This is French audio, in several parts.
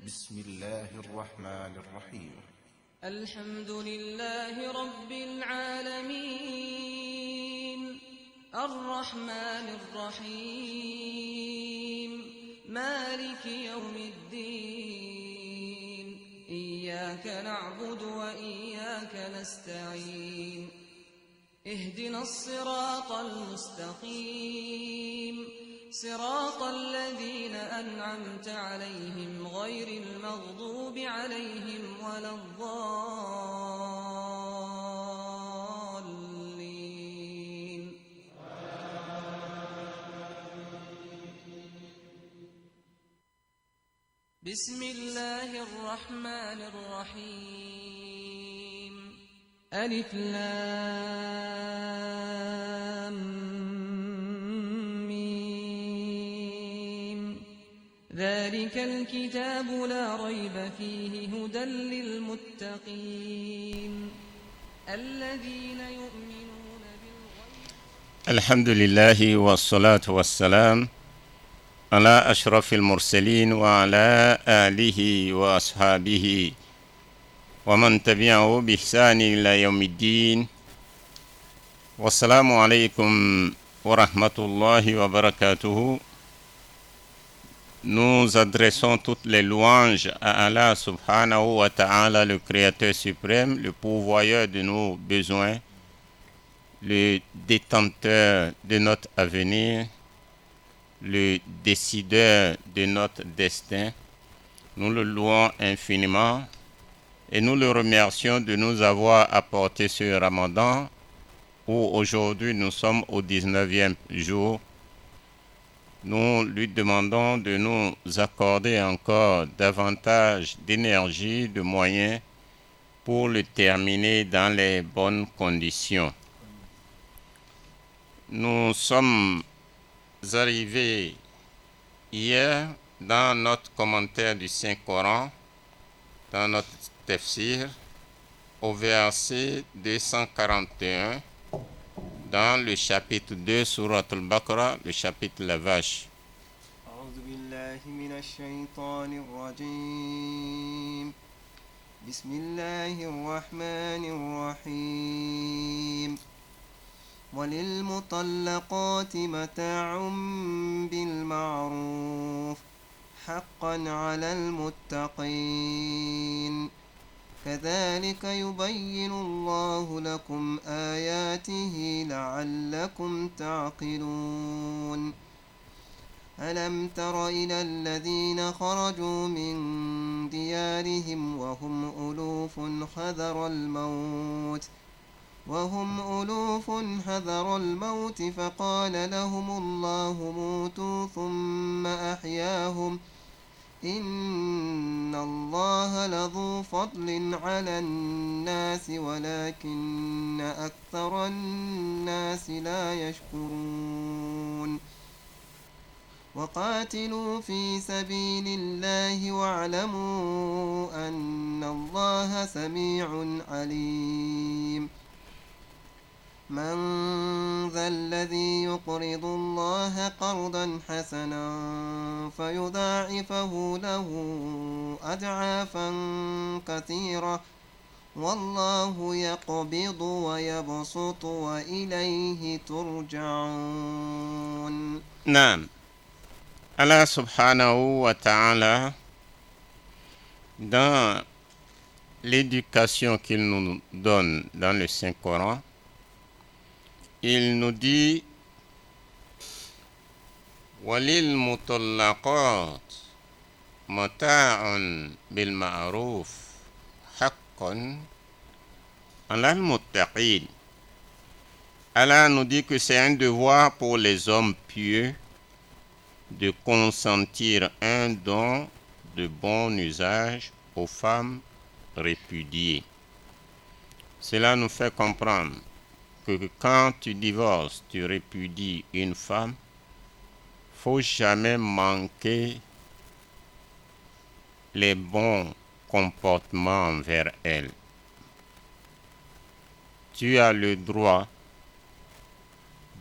بسم الله الرحمن الرحيم. الحمد لله رب العالمين الرحمن الرحيم مالك يوم الدين إياك نعبد وإياك نستعين اهدنا الصراط المستقيم صراط الذين أنعمت عليهم غير المغضوب عليهم ولا الضالين. بسم الله الرحمن الرحيم ألف لام ذلك الكتاب لا ريب فيه هدى للمتقين الذين يؤمنون بالغيب. الحمد لله والصلاة والسلام على أشرف المرسلين وعلى آله وأصحابه ومن تبعه بإحسان إلى يوم الدين. والسلام عليكم ورحمة الله وبركاته. Nous adressons toutes les louanges à Allah subhanahu wa ta'ala, le Créateur suprême, le pourvoyeur de nos besoins, le détenteur de notre avenir, le décideur de notre destin. Nous le louons infiniment et nous le remercions de nous avoir apporté ce Ramadan où aujourd'hui nous sommes au 19e jour. Nous lui demandons de nous accorder encore davantage d'énergie, de moyens pour le terminer dans les bonnes conditions. Nous sommes arrivés hier dans notre commentaire du Saint-Coran, dans notre tafsir, au verset 241. Dans le chapitre 2, Surat al-Baqarah, le chapitre La Vache. أعوذ بالله من الشيطان الرجيم بسم الله الرحمن الرحيم وللمطلقات متاع بالمعروف حقا على المتقين كذلك يبين الله لكم آياته لعلكم تعقلون ألم تر إلى الذين خرجوا من ديارهم وهم ألوف حذر الموت فقال لهم الله موتوا ثم أحياهم إن الله لذو فضل على الناس ولكن أكثر الناس لا يشكرون وقاتلوا في سبيل الله واعلموا أن الله سميع عليم من ذا الذي يقرض الله قرضا حسنا فيضاعفه له أضعافا كثيرة والله يقبض ويبسط وإليه ترجعون. نعم. Allah subhanahu wa ta'ala, dans l'éducation qu'il nous donne dans le Saint-Coran, il nous dit walil mutallaqat mata'un bil ma'ruf haqqan alal muttaqin. Allah nous dit que c'est un devoir pour les hommes pieux de consentir un don de bon usage aux femmes répudiées. Cela nous fait comprendre que quand tu divorces, tu répudies une femme, faut jamais manquer les bons comportements envers elle. Tu as le droit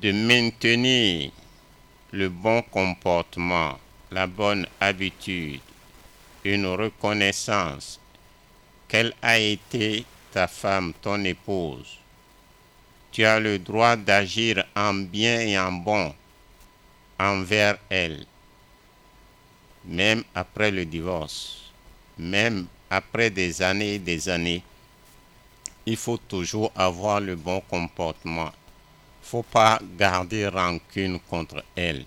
de maintenir le bon comportement, la bonne habitude une reconnaissance qu'elle a été ta femme, ton épouse, tu as le droit d'agir en bien et en bon envers elle, même après le divorce, même après des années et des années. Il faut toujours avoir le bon comportement. Il ne faut pas garder rancune contre elle.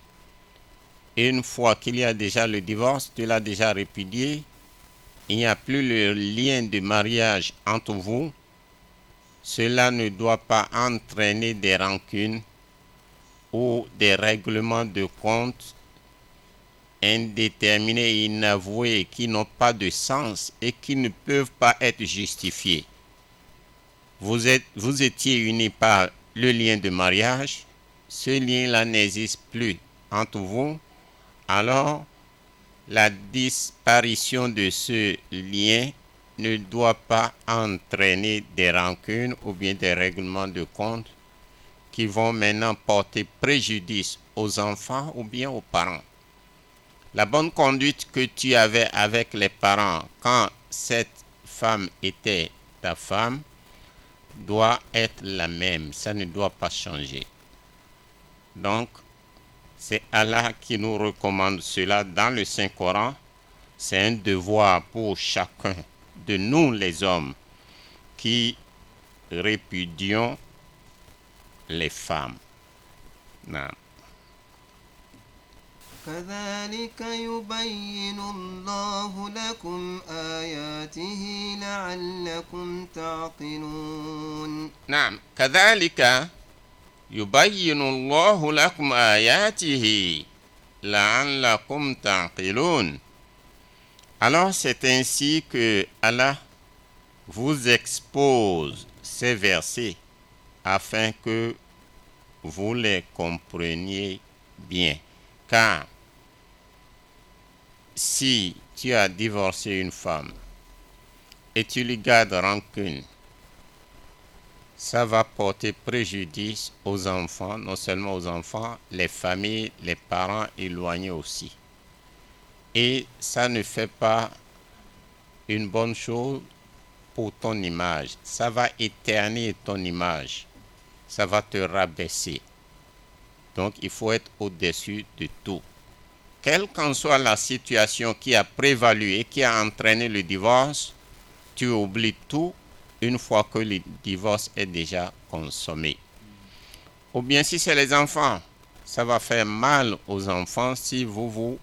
Et une fois qu'il y a déjà le divorce, tu l'as déjà répudié, il n'y a plus le lien de mariage entre vous. Cela ne doit pas entraîner des rancunes ou des règlements de compte indéterminés et inavoués qui n'ont pas de sens et qui ne peuvent pas être justifiés. Vous étiez unis par le lien de mariage, ce lien-là n'existe plus entre vous, alors la disparition de ce lien ne doit pas entraîner des rancunes ou bien des règlements de compte qui vont maintenant porter préjudice aux enfants ou bien aux parents. La bonne conduite que tu avais avec les parents quand cette femme était ta femme doit être la même, ça ne doit pas changer. Donc, c'est Allah qui nous recommande cela dans le Saint-Coran. C'est un devoir pour chacun de nous les hommes qui répudions les femmes. Non. كذلك يبين الله لكم آياته لعلكم تعقلون. نعم كذلك يبين الله لكم آياته لعلكم تعقلون. Alors c'est ainsi que Allah vous expose ces versets afin que vous les compreniez bien. Car si tu as divorcé une femme et tu lui gardes rancune, ça va porter préjudice aux enfants, non seulement aux enfants, les familles, les parents éloignés aussi. Et ça ne fait pas une bonne chose pour ton image. Ça va éterniser ton image. Ça va te rabaisser. Donc, il faut être au-dessus de tout. Quelle qu'en soit la situation qui a prévalu et qui a entraîné le divorce, tu oublies tout une fois que le divorce est déjà consommé. Ou bien si c'est les enfants, ça va faire mal aux enfants si vous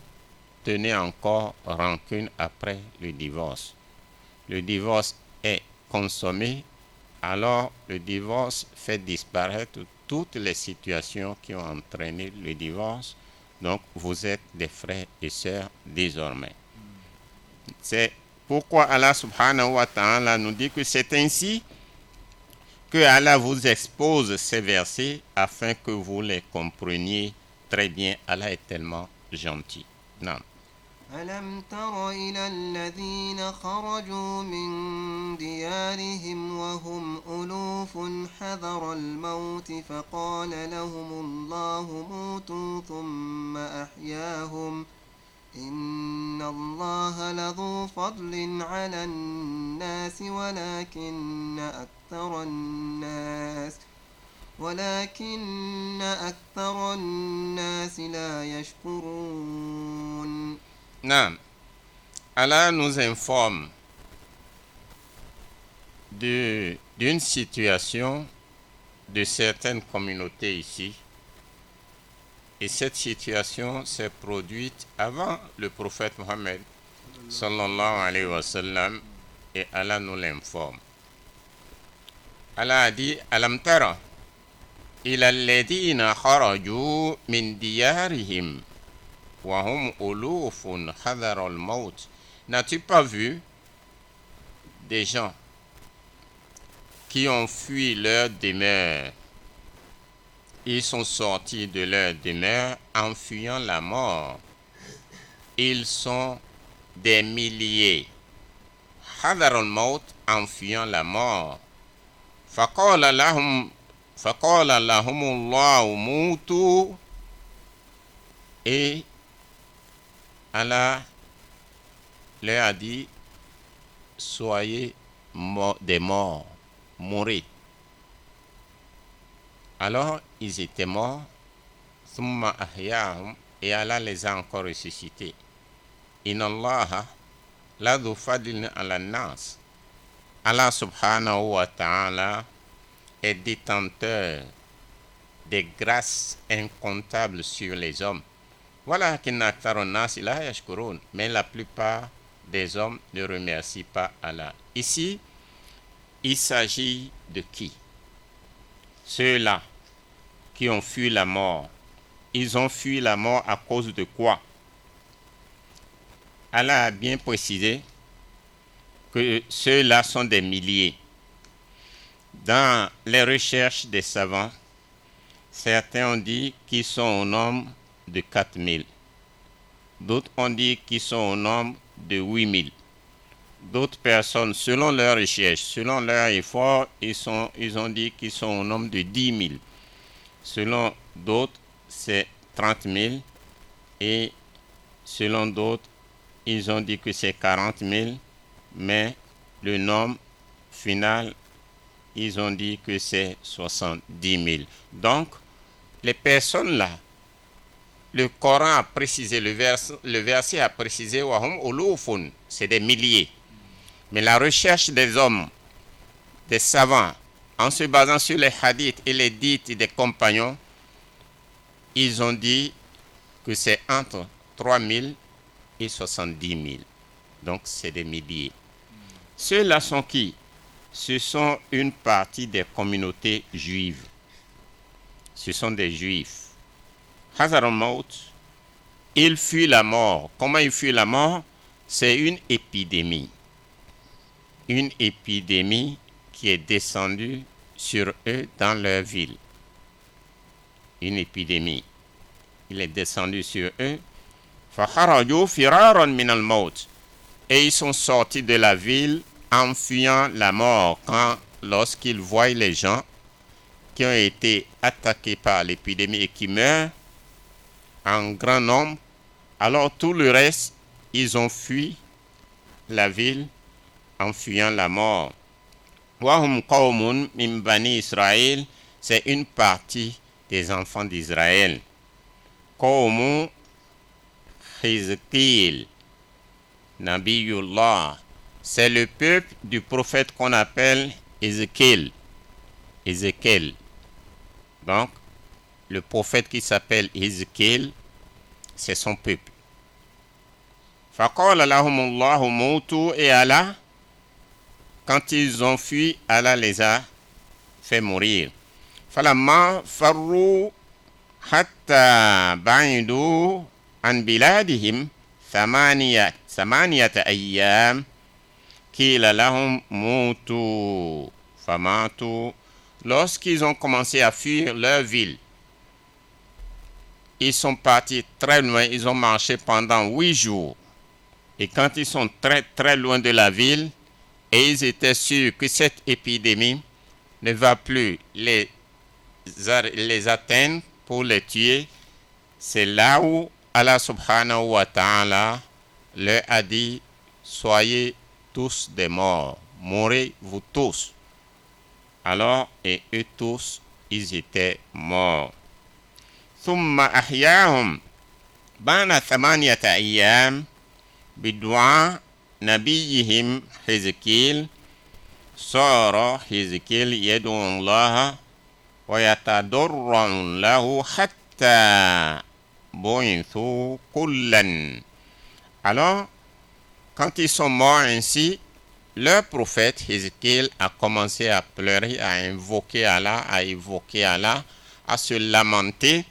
tenez encore rancune après le divorce. Le divorce est consommé, alors le divorce fait disparaître toutes les situations qui ont entraîné le divorce. Donc, vous êtes des frères et sœurs désormais. C'est pourquoi Allah subhanahu wa ta'ala nous dit que c'est ainsi que Allah vous expose ces versets afin que vous les compreniez très bien. Allah est tellement gentil. Non. ألم تر إلى الذين خرجوا من ديارهم وهم ألوف حذر الموت فقال لهم الله موتوا ثم أحياهم إن الله لذو فضل على الناس ولكن أكثر الناس لا يشكرون. Non. Allah nous informe d'une situation de certaines communautés ici. Et cette situation s'est produite avant le prophète Mohammed sallallahu alayhi wa sallam, et Allah nous l'informe. Allah a dit Alam tara ila alladhina kharaju min diyarihim wa hum ulufun hadar al-maut. N'as-tu pas vu des gens qui ont fui leur demeure? Ils sont sortis de leur demeure en fuyant la mort. Ils sont des milliers. Hadar al-maut, en fuyant la mort. Faqala lahum Allahu mutu. Et Allah leur a dit, soyez des morts, mourrez. Alors, ils étaient morts, thumma ahyahum, et Allah les a encore ressuscités. Inna Allah la dhu fadlin ala nas. Allah subhanahu wa ta'ala est détenteur des grâces incomptables sur les hommes. Voilà mais la plupart des hommes ne remercient pas Allah. Ici, il s'agit de qui? Ceux-là qui ont fui la mort. Ils ont fui la mort à cause de quoi? Allah a bien précisé que ceux-là sont des milliers. Dans les recherches des savants, certains ont dit qu'ils sont au nombre de 4000. D'autres ont dit qu'ils sont au nombre de 8000. D'autres personnes, selon leurs recherches, selon leur effort, ils ont dit qu'ils sont au nombre de 10 000. Selon d'autres, c'est 30 000. Et selon d'autres, ils ont dit que c'est 40 000. Mais le nombre final, ils ont dit que c'est 70 000. Donc, les personnes là, le Coran a précisé, le verset a précisé, c'est des milliers. Mais la recherche des hommes, des savants, en se basant sur les hadiths et les dites des compagnons, ils ont dit que c'est entre 3 000 et 70 000. Donc, c'est des milliers. Ceux-là sont qui? Ce sont une partie des communautés juives. Ce sont des juifs. Hazar al-Maut, il fuit la mort. Comment il fuit la mort? C'est une épidémie. Une épidémie qui est descendue sur eux dans leur ville. Une épidémie. Il est descendu sur eux. فَخَرَجُوا فِرَارًا مِنَ الْمَوْتِ. Et ils sont sortis de la ville en fuyant la mort lorsqu'ils voient les gens qui ont été attaqués par l'épidémie et qui meurent en grand nombre. Alors tout le reste, ils ont fui la ville en fuyant la mort. Wahum qawmun min bani Israël, c'est une partie des enfants d'Israël. Qawmu Hizqil, Nabiyullah, c'est le peuple du prophète qu'on appelle Ézéchiel. Ézéchiel. Donc, le prophète qui s'appelle Ézéchiel, c'est son peuple. Faqala lahumullahu moutu, et Allah, quand ils ont fui, Allah les a fait mourir. Falamma farru hatta ba'idu an biladihim thamaniyata ayyam qila lahum moutu famatu. Lorsqu'ils ont commencé à fuir leur ville, ils sont partis très loin, ils ont marché pendant 8 jours. Et quand ils sont très très loin de la ville, et ils étaient sûrs que cette épidémie ne va plus les atteindre pour les tuer, c'est là où Allah subhanahu wa ta'ala leur a dit, soyez tous des morts, mourrez vous tous. Alors, et eux tous, ils étaient morts. ثم أحياهم بعد 8 أيام بدعاء نبيهم حزقيل. صار حزقيل يدعو الله ويتضرع له حتى بعثوا كلا. Alors, quand ils sont morts ainsi, leur prophète Ézéchiel a commencé à pleurer, à invoquer Allah, à se lamenter,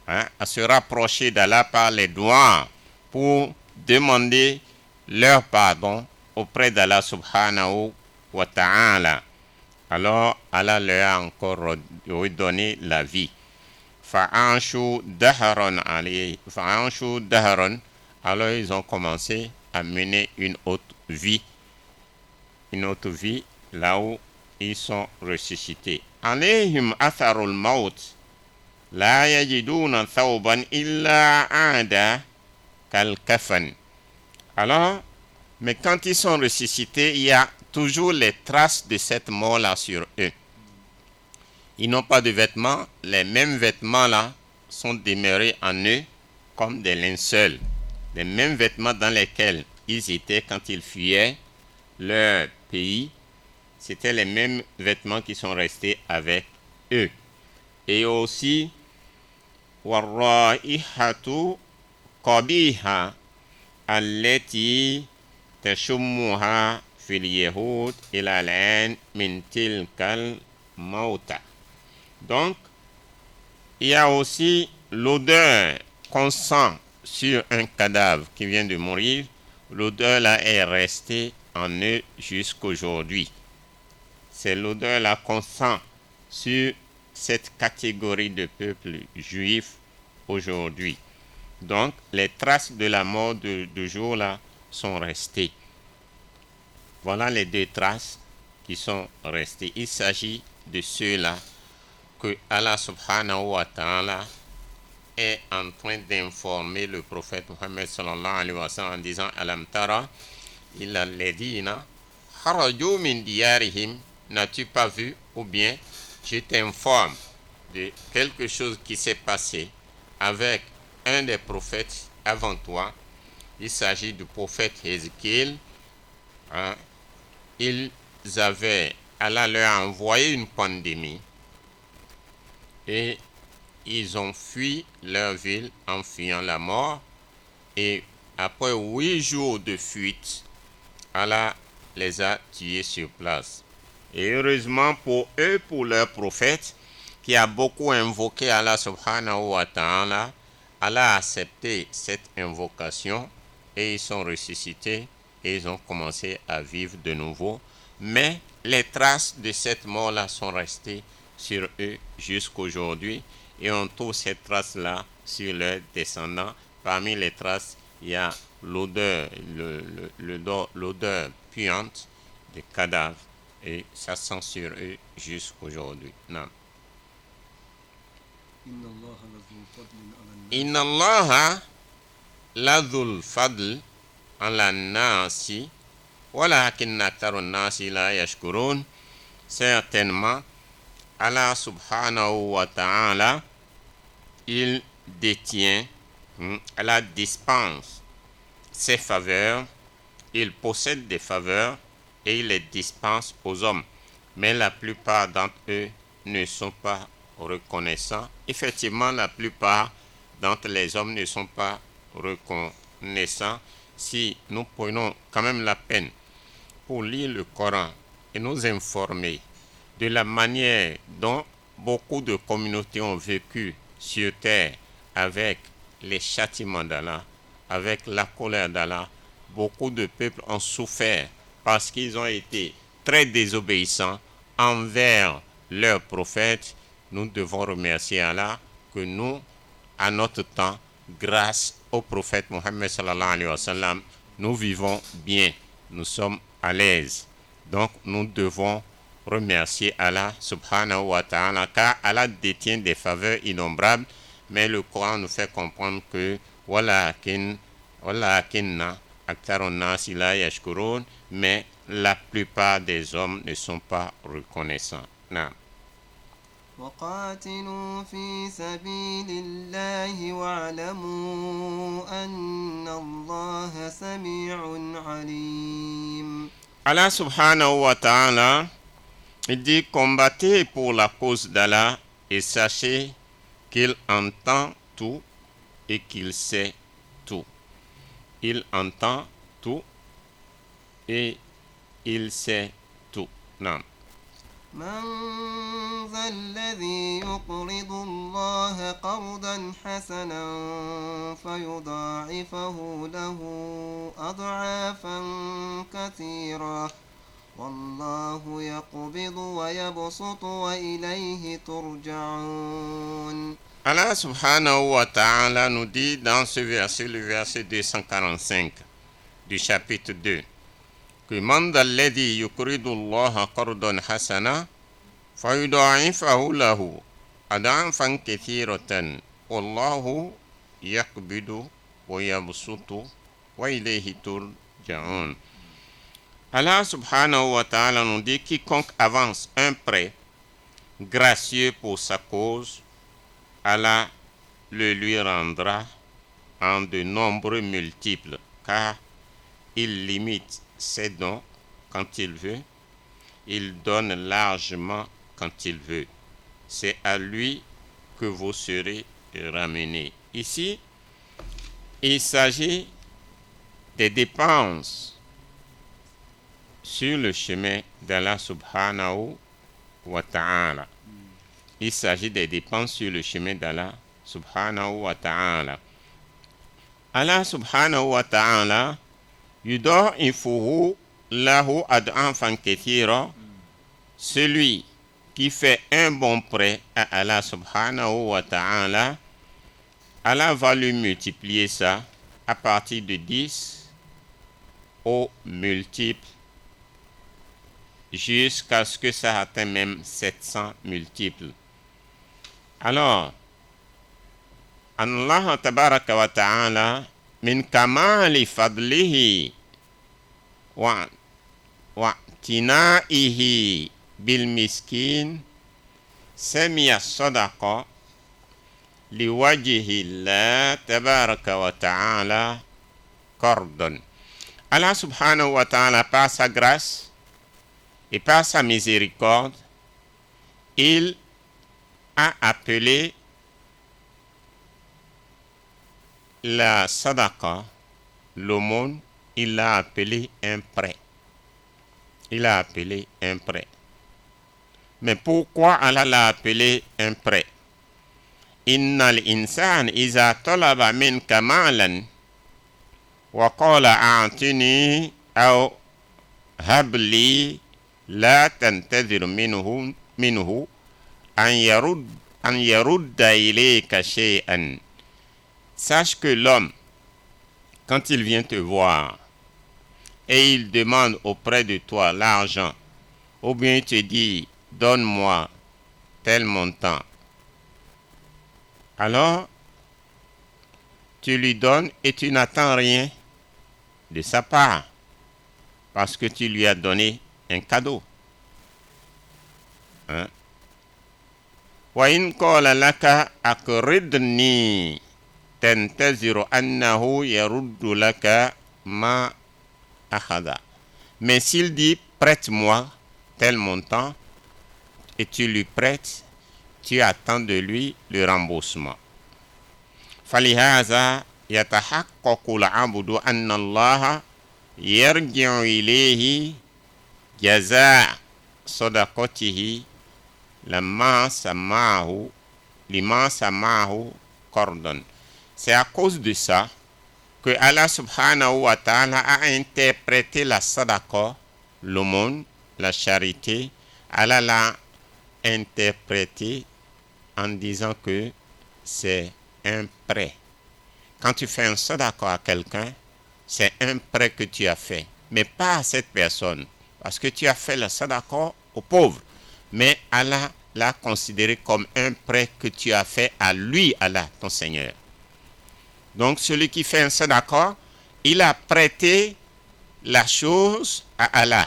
à se rapprocher d'Allah par les doigts pour demander leur pardon auprès d'Allah subhanahu wa ta'ala. Alors Allah leur a encore redonné la vie. Fa'anshu daharon. Alors ils ont commencé à mener une autre vie là où ils sont ressuscités. Alayhim atharul maut la yajiduna thawban illa aada kal kafan. Alors Mais quand ils sont ressuscités, il y a toujours les traces de cette mort-là sur eux. Ils n'ont pas de vêtements, les mêmes vêtements-là sont demeurés en eux comme des linceuls. Les mêmes vêtements dans lesquels ils étaient quand ils fuyaient leur pays, c'était les mêmes vêtements qui sont restés avec eux. Et aussi, warraihatu qabiha allati tashummuha fil yahud ila al'an min tilkal mauta. Donc, il y a aussi l'odeur qu'on sent sur un cadavre qui vient de mourir. L'odeur là est restée en eux jusqu'aujourd'hui. C'est l'odeur là qu'on sent sur cette catégorie de peuple juif aujourd'hui. Donc, les traces de la mort de jour là sont restées. Voilà les deux traces qui sont restées. Il s'agit de ceux-là que Allah subhanahu wa ta'ala est en train d'informer le prophète Muhammad sallallahu alayhi wa sallam en disant Alam tara illa alladhina kharaju min diyarihim. N'as-tu pas vu? Ou bien je t'informe de quelque chose qui s'est passé avec un des prophètes avant toi. Il s'agit du prophète Ézéchiel. Allah leur a envoyé une pandémie et ils ont fui leur ville en fuyant la mort. Et après 8 jours de fuite, Allah les a tués sur place. Et heureusement pour eux, pour leur prophète, qui a beaucoup invoqué Allah subhanahu wa ta'ala, Allah a accepté cette invocation et ils sont ressuscités et ils ont commencé à vivre de nouveau. Mais les traces de cette mort-là sont restées sur eux jusqu'aujourd'hui et on trouve ces traces-là sur leurs descendants. Parmi les traces, il y a l'odeur, l'odeur puante des cadavres et ça sent sur eux jusqu'aujourd'hui. Non. Inna Allah ladhul fadl ala nasi walakinna aktharun nasi la yashkurun. Certainement, Allah subhanahu wa ta'ala, il détient, Allah dispense ses faveurs, il possède des faveurs et il les dispense aux hommes. Mais la plupart d'entre eux ne sont pas reconnaissants. Effectivement, la plupart d'entre les hommes ne sont pas reconnaissants. Si nous prenons quand même la peine pour lire le Coran et nous informer de la manière dont beaucoup de communautés ont vécu sur terre avec les châtiments d'Allah, avec la colère d'Allah, beaucoup de peuples ont souffert parce qu'ils ont été très désobéissants envers leurs prophètes. Nous devons remercier Allah que nous, à notre temps, grâce au prophète Mohammed sallallahu alayhi wa sallam, nous vivons bien, nous sommes à l'aise. Donc nous devons remercier Allah subhanahu wa ta'ala car Allah détient des faveurs innombrables, mais le Coran nous fait comprendre que walakinna aktharun nasi la yashkurun, mais la plupart des hommes ne sont pas reconnaissants. Non. وقاتلوا في سبيل الله واعلموا أن الله سميع عليم. Allah subhanahu wa ta'ala, il dit combattez pour la cause d'Allah et sachez qu'il entend tout et qu'il sait tout. Il entend tout et il sait tout. Non. من ذا الذي يقرض الله قرضا حسنا فيضاعفه له أضعافا كثيرة والله يقبض ويبسط وإليه ترجعون. Allah subhanahu wa ta'ala nous dit dans ce verset, le verset 245 du chapitre 2, que man alladhi yuqridu Allah qardan hasana fayudha'ifahu lahu ad'afan kathiratan wallahu yaqbidu wa yabsutu wa ilayhi turja'un. Allah subhanahu wa ta'ala nous dit, quiconque avance un prêt gracieux pour sa cause, Allah le lui rendra en de nombreux multiples, car il limite ses dons quand il veut, il donne largement quand il veut. C'est à lui que vous serez ramenés. Ici, il s'agit des dépenses sur le chemin d'Allah subhanahu wa ta'ala. Il s'agit des dépenses sur le chemin d'Allah subhanahu wa ta'ala. Allah subhanahu wa ta'ala yudha'ifuhu lahu ad'afan kathira. Celui qui fait un bon prêt à Allah subhanahu wa ta'ala, Allah va lui multiplier ça à partir de 10 au multiple jusqu'à ce que ça atteigne même 700 multiples. Alors, Allah tabaraka wa ta'ala min kamali fadlihi wa tinaihi bil miskin samiya sadaqa liwajhi Allah tabaraka wa ta'ala qardon. Allah subhanahu wa ta'ala, par sa grâce et par sa miséricorde, il a appelé la sadaqa, l'aumône, il l'a appelé un prêt. Il a appelé un prêt. Mais pourquoi Allah l'a appelé un prêt? Innal insan iza talaba minka malan wa qala a'tini aw habli la tantazir minhu an yarudda ilayka shay'an. Sache que l'homme, quand il vient te voir et il demande auprès de toi l'argent, ou bien il te dit donne-moi tel montant, alors tu lui donnes et tu n'attends rien de sa part parce que tu lui as donné un cadeau. Wa in qala laka aqridni tantaziru annahu yaruddu laka ma akhadha. Mais s'il dit prête-moi tel montant et tu lui prêtes, tu attends de lui le remboursement. Falihaza yatahaqqaqu al-'abdu anna Allah yarji'u ilayhi jazaa' sadaqatihi liman sama'ahu qardon. C'est à cause de ça que Allah subhanahu wa ta'ala a interprété la sadaqa, l'aumône, la charité. Allah l'a interprété en disant que c'est un prêt. Quand tu fais un sadaqa à quelqu'un, c'est un prêt que tu as fait, mais pas à cette personne, parce que tu as fait le sadaqa aux pauvres. Mais Allah l'a considéré comme un prêt que tu as fait à lui, Allah, ton Seigneur. Donc, celui qui fait un sadaqa, il a prêté la chose à Allah.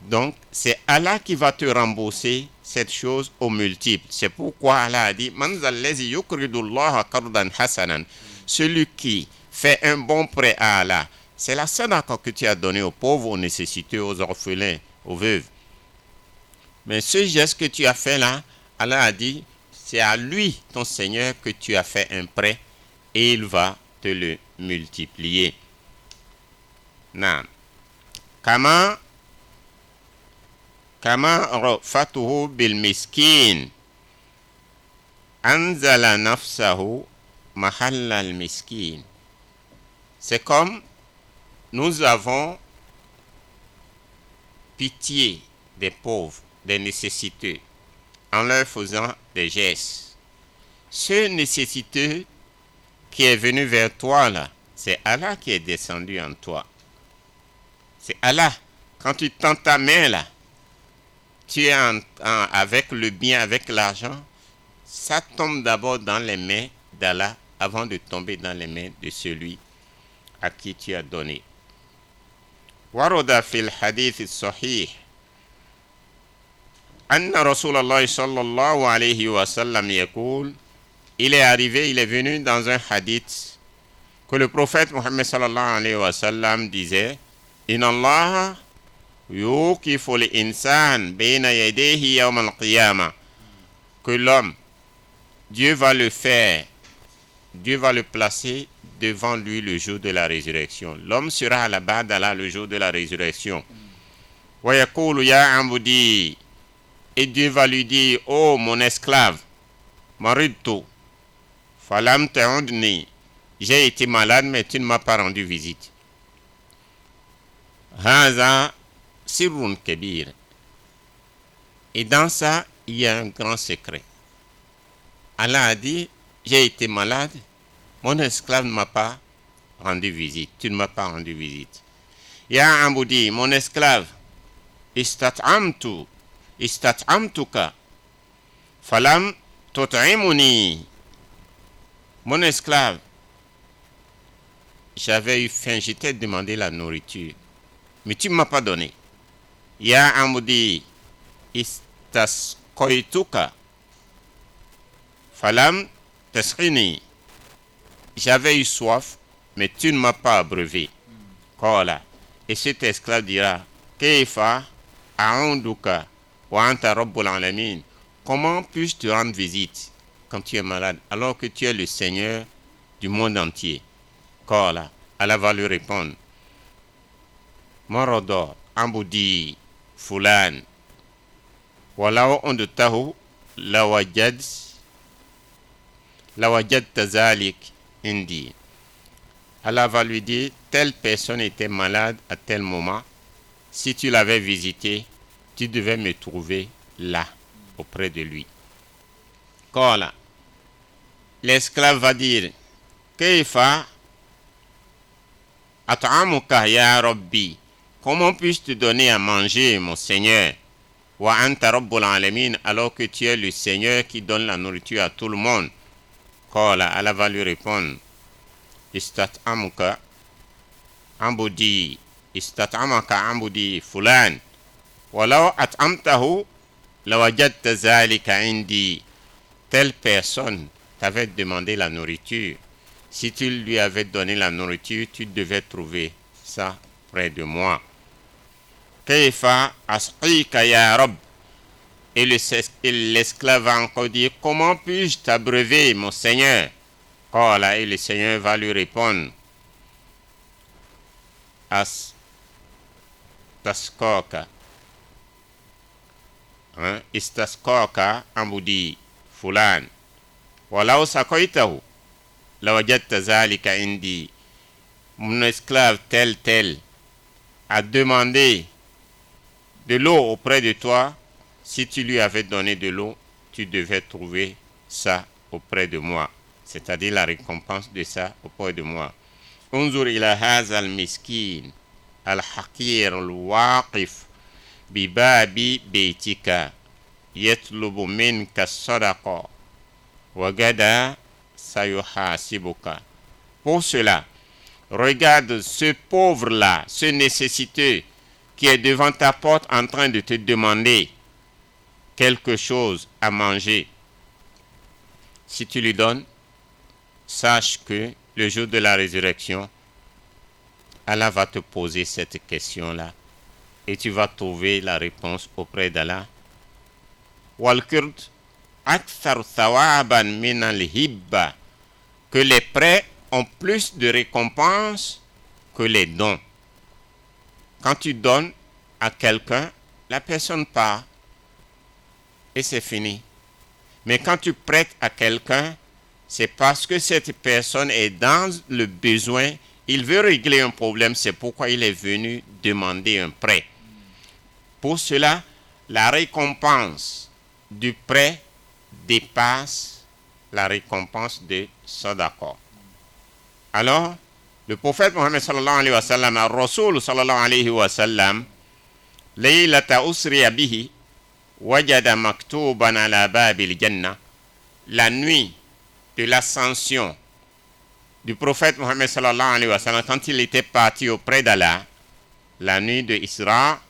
Donc, c'est Allah qui va te rembourser cette chose au multiple. C'est pourquoi Allah a dit, Man zallazi yukridullaha qardan hasanan. Celui qui fait un bon prêt à Allah, c'est la sadaqa que tu as donnée aux pauvres, aux nécessiteux, aux orphelins, aux veuves. Mais ce geste que tu as fait là, Allah a dit, c'est à lui, ton Seigneur, que tu as fait un prêt et il va te le multiplier. Naam. Kama rafatuhu bil miskin anzala nafsahu mahalla al miskin. C'est comme nous avons pitié des pauvres, des nécessiteux, en leur faisant des gestes. Ce nécessiteux qui est venu vers toi là, c'est Allah qui est descendu en toi. C'est Allah. Quand tu tends ta main là, tu es avec le bien, avec l'argent, ça tombe d'abord dans les mains d'Allah avant de tomber dans les mains de celui à qui tu as donné. ورد في الحديث الصحيح أن رسول الله صلى الله عليه وسلم يقول, il est arrivé, il est venu dans un hadith que le prophète Mohammed sallallahu alayhi wa sallam disait, Inna Allah yuqifu l'insan bayna yadayhi yawm al-qiyamah, que l'homme, Dieu va le placer devant lui le jour de la résurrection. L'homme sera à la barre d'Allah le jour de la résurrection. Wa yaqulu ya abdi, et Dieu va lui dire, oh mon esclave, maridtu falam ta'udni, j'ai été malade mais tu ne m'as pas rendu visite. Haza sirrun kabir. Et dans ça, il y a un grand secret. Allah a dit, j'ai été malade, mon esclave ne m'a pas rendu visite, tu ne m'as pas rendu visite. Ya abdi, mon esclave, istat'amtuka falam tut'imuni. Mon esclave, j'avais eu faim, je t'ai demandé la nourriture, mais tu ne m'as pas donné. Ya amudi istasqaituka falam tasqini. J'avais eu soif, mais tu ne m'as pas abreuvé. Qala. Et cet esclave dira, Kaifa a'unduka wa anta rabbul alamin. Comment puis-je te rendre visite quand tu es malade, alors que tu es le Seigneur du monde entier? Qala. Allah va lui répondre, Marada ambudi fulan walau undtahu lawajadta zalik indi. Allah va lui dire, telle personne était malade à tel moment, si tu l'avais visité, tu devais me trouver là, auprès de lui. Qala. L'esclave va dire, Kaifa at'amuka ya Rabbi, comment puis-je te donner à manger, mon Seigneur? Wa anta rabbul alamin, alors que tu es le Seigneur qui donne la nourriture à tout le monde. Qala. Allah va lui répondre, istat'amaka ambudi fulan walau at'amtahu lawajadta zalika indi. Telle personne t'avait demandé la nourriture. Si tu lui avais donné la nourriture, tu devais trouver ça près de moi. Kaifa asqika ya Rabb. Et l'esclave va encore dire, comment puis-je t'abreuver, mon Seigneur? Qala. Et le Seigneur va lui répondre, Tasqaka. Istasqaka ambudi fulan walau saqaitahu lawajadta zalika indi. Mon esclave tel a demandé de l'eau auprès de toi. Si tu lui avais donné de l'eau, tu devais trouver ça auprès de moi, c'est-à-dire la récompense de ça auprès de moi. Unzur ila hadha al-miskin al-haqir al-waqif bibabi beitika yatlubu minka sadaqa wa gada sayuhasibuka. Pour cela, regarde ce pauvre-là, ce nécessiteux qui est devant ta porte en train de te demander quelque chose à manger. Si tu lui donnes, sache que le jour de la résurrection, Allah va te poser cette question-là et tu vas trouver la réponse auprès d'Allah. Wal-kurd akthar thawaban min al-hibba, que les prêts ont plus de récompenses que les dons. Quand tu donnes à quelqu'un, la personne part et c'est fini. Mais quand tu prêtes à quelqu'un, c'est parce que cette personne est dans le besoin, il veut régler un problème, c'est pourquoi il est venu demander un prêt. Pour cela, la récompense du prêt dépasse la récompense de sadaqa. Alors, le prophète Mohammed sallallahu alayhi wa sallam, Rasul sallallahu alayhi wa sallam, Laylata usriya bihi, wajada maktuban ala babil jannah, la nuit de l'ascension du prophète Mohammed sallallahu alayhi wa sallam, quand il était parti auprès d'Allah, la nuit de Isra,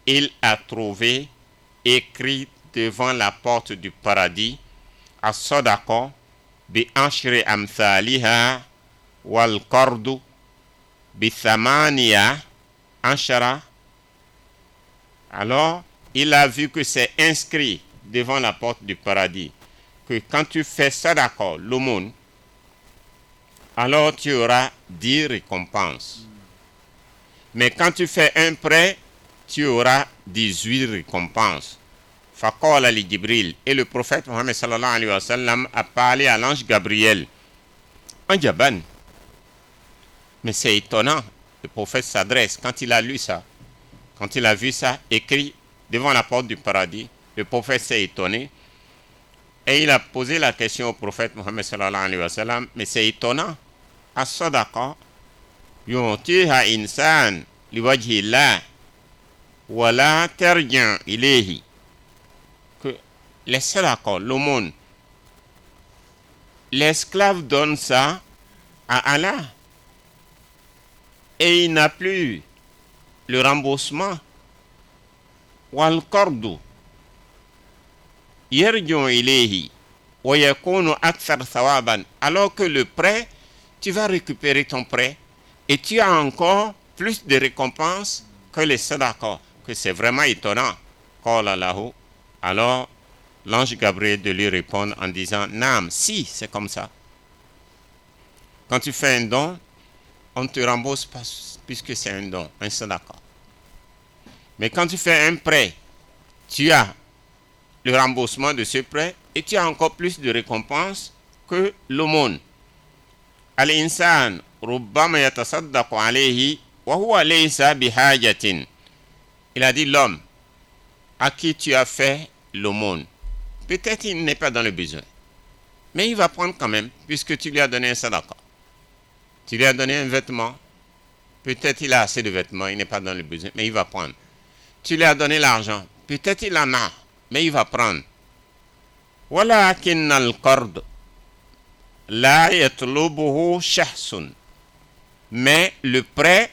il a trouvé écrit devant la porte du paradis as-sadaqa bi ashri amthaliha wal qardu bi thamaniya ashara. Alors, il a vu que c'est inscrit devant la porte du paradis que quand tu fais sadaqa, l'aumône, alors tu auras 10 récompenses. Mais quand tu fais un prêt, tu auras 18 récompenses. Faqala li Jibril. Et le prophète Mohammed sallallahu alayhi wa sallam a parlé à l'ange Gabriel. Anjaban. Mais c'est étonnant. Le prophète s'adresse quand il a lu ça. Quand il a vu ça écrit devant la porte du paradis, le prophète s'est étonné. Et il a posé la question au prophète Mohammed sallallahu alayhi wa sallam. Mais c'est étonnant. As-sadaqa yu'tiha insan liwajhillah wala tarja ilayhi. Que les sadaqa, l'aumône, l'esclave donne ça à Allah et il n'a plus le remboursement. Wal qardu yarju ilayhi wa yakunu akthar thawaban. Alors que le prêt, tu vas récupérer ton prêt et tu as encore plus de récompenses que les sadaqa. Que c'est vraiment étonnant. Qala lahu. Alors l'ange Gabriel de lui répondre en disant Naam, si, c'est comme ça. Quand tu fais un don, on ne te rembourse pas puisque c'est un don, un sadaqa. Mais quand tu fais un prêt, tu as le remboursement de ce prêt et tu as encore plus de récompenses que l'aumône. Al-insan rubbama yatasaddaqu alayhi wa huwa laysa bihajatin. Il a dit l'homme à qui tu as fait l'aumône, peut-être il n'est pas dans le besoin, mais il va prendre quand même puisque tu lui as donné un sadaqa. Tu lui as donné un vêtement, peut-être il a assez de vêtements, il n'est pas dans le besoin, mais il va prendre. Tu lui as donné l'argent, peut-être il en a, mais il va prendre. Walakin al-qard la yatlubuhu shahsun. Mais le prêt,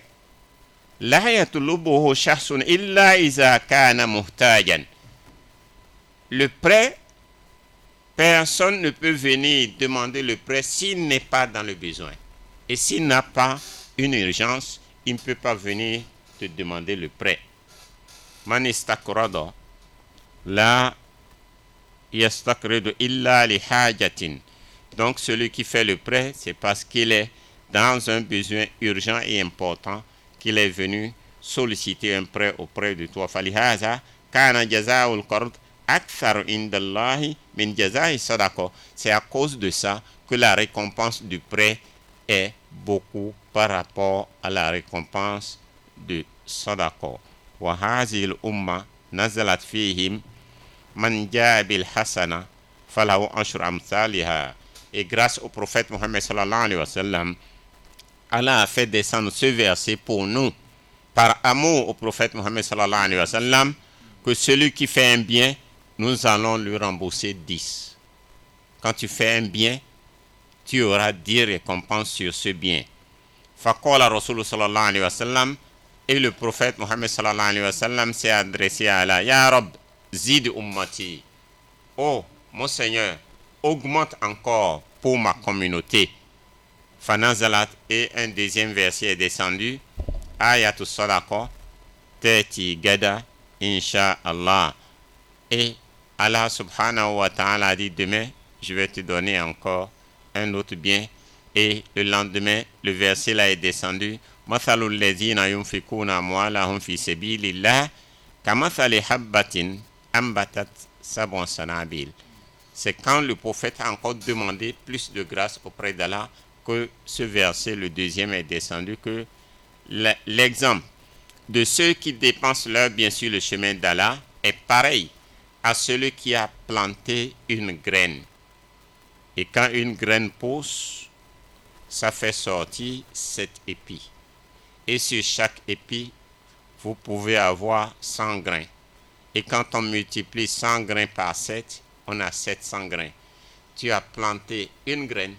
la yatlubuhu shahsun illa iza kana muhtajan. Le prêt, personne ne peut venir demander le prêt s'il n'est pas dans le besoin. Et s'il n'a pas une urgence, il ne peut pas venir te demander le prêt. Man istakrada la yastakridu illa li hajatin. Donc celui qui fait le prêt, c'est parce qu'il est dans un besoin urgent et important qu'il est venu solliciter un prêt auprès de toi. Falihaza kana jazaa'ul qard akthar indallahi min jazaa'i sadaqa. C'est à cause de ça que la récompense du prêt est beaucoup par rapport à la récompense de sadaqa. Wa hazil umma nazalat fihim man jaa bil hasana falahu ashru amthaliha. Et grâce au prophète Mohammed sallallahu alayhi wa sallam, Allah a fait descendre ce verset pour nous, par amour au prophète Mohammed sallallahu alayhi wa sallam, que celui qui fait un bien, nous allons lui rembourser 10. Quand tu fais un bien, tu auras 10 récompenses sur ce bien. Faqala Rasul sallallahu alayhi wa sallam, et le prophète Mohammed sallallahu alayhi wa sallam s'est adressé à Allah. Ya Rab, zid ummati. Oh, mon Seigneur, augmente encore pour ma communauté. Fanazalat, et un deuxième verset est descendu. Ayatul sadaqa, tati gada, insha'Allah. Et Allah subhanahu wa ta'ala a dit demain, je vais te donner encore un autre bien. Et le lendemain, le verset là est descendu. Mathalul ladhina yunfikuna amwalahum fi sabilillah kamathali habbatin ambatat sab'an sanabil. C'est quand le prophète a encore demandé plus de grâce auprès d'Allah que ce verset, le deuxième, est descendu, que l'exemple de ceux qui dépensent leur bien sur le chemin d'Allah est pareil à celui qui a planté une graine. Et quand une graine pousse, ça fait sortir 7 épis. Et sur chaque épi, vous pouvez avoir 100 grains. Et quand on multiplie 100 grains par 7, on a 700 grains. Tu as planté une graine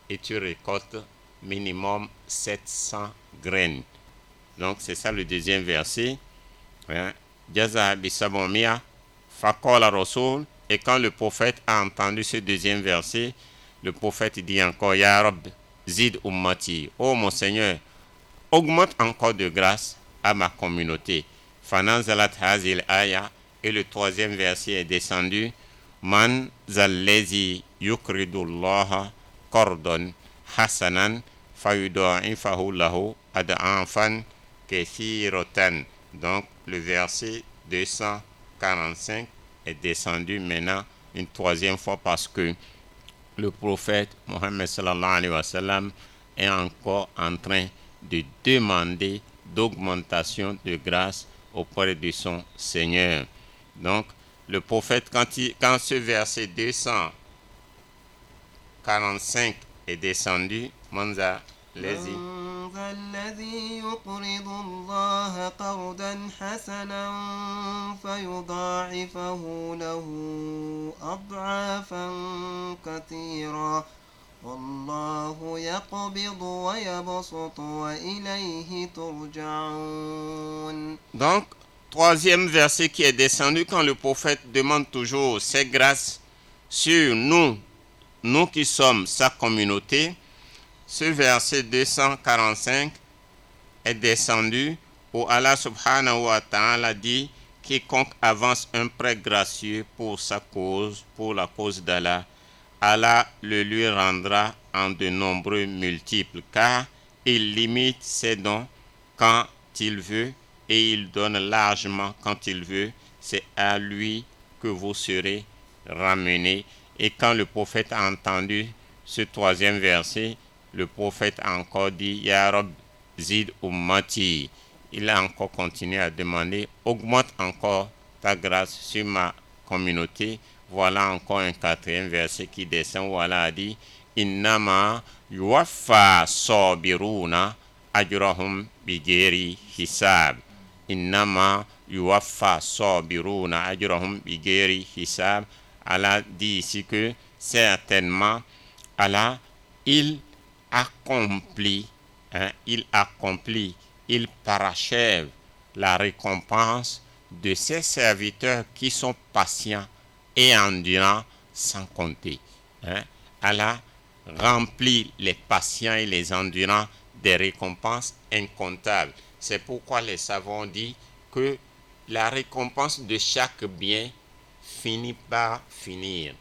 et tu récoltes minimum 700 graines. Donc c'est ça le deuxième verset. Jaza bisabomia faqala rasul. Et quand le prophète a entendu ce deuxième verset, le prophète dit encore, Ya Rab, zid ummati. Oh mon Seigneur, augmente encore de grâce à ma communauté. Fananzalat hazil aya. Et le troisième verset est descendu. Man zallezi yukridullaha qardon hasanan fayudaifahu lahu ad'afan kathiratan. Donc le verset 245 est descendu maintenant une troisième fois parce que le prophète Mohammed sallallahu alayhi wa sallam est encore en train de demander d'augmentation de grâce auprès de son Seigneur. Donc le prophète, quand ce verset 245 est descendu, Manza Lezi. ذا الذي يقرض الله قرضا حسنا فيضاعفه له أضعافا كثيرا والله يقبض ويبسط وإليه ترجعون. Donc, troisième verset qui est descendu quand le prophète demande toujours ses grâces sur nous qui sommes sa communauté. Ce verset 245 est descendu où Allah subhanahu wa ta'ala dit quiconque avance un prêt gracieux pour sa cause, pour la cause d'Allah, Allah le lui rendra en de nombreux multiples car il limite ses dons quand il veut et il donne largement quand il veut. C'est à lui que vous serez ramenés. Et quand le prophète a entendu ce troisième verset, le prophète a encore dit Ya Rab zid ummati. Il a encore continué à demander augmente encore ta grâce sur ma communauté. Voilà encore un quatrième verset qui descend où Allah a dit Innama yuwaffa sabiruna ajrahum bighairi hisab. Innama yuwaffa sabiruna ajrahum bighairi hisab. Allah dit ici que certainement Allah il accomplit, il parachève la récompense de ses serviteurs qui sont patients et endurants sans compter. Allah remplit les patients et les endurants des récompenses incomptables. C'est pourquoi les savants disent que la récompense de chaque bien finit par finir.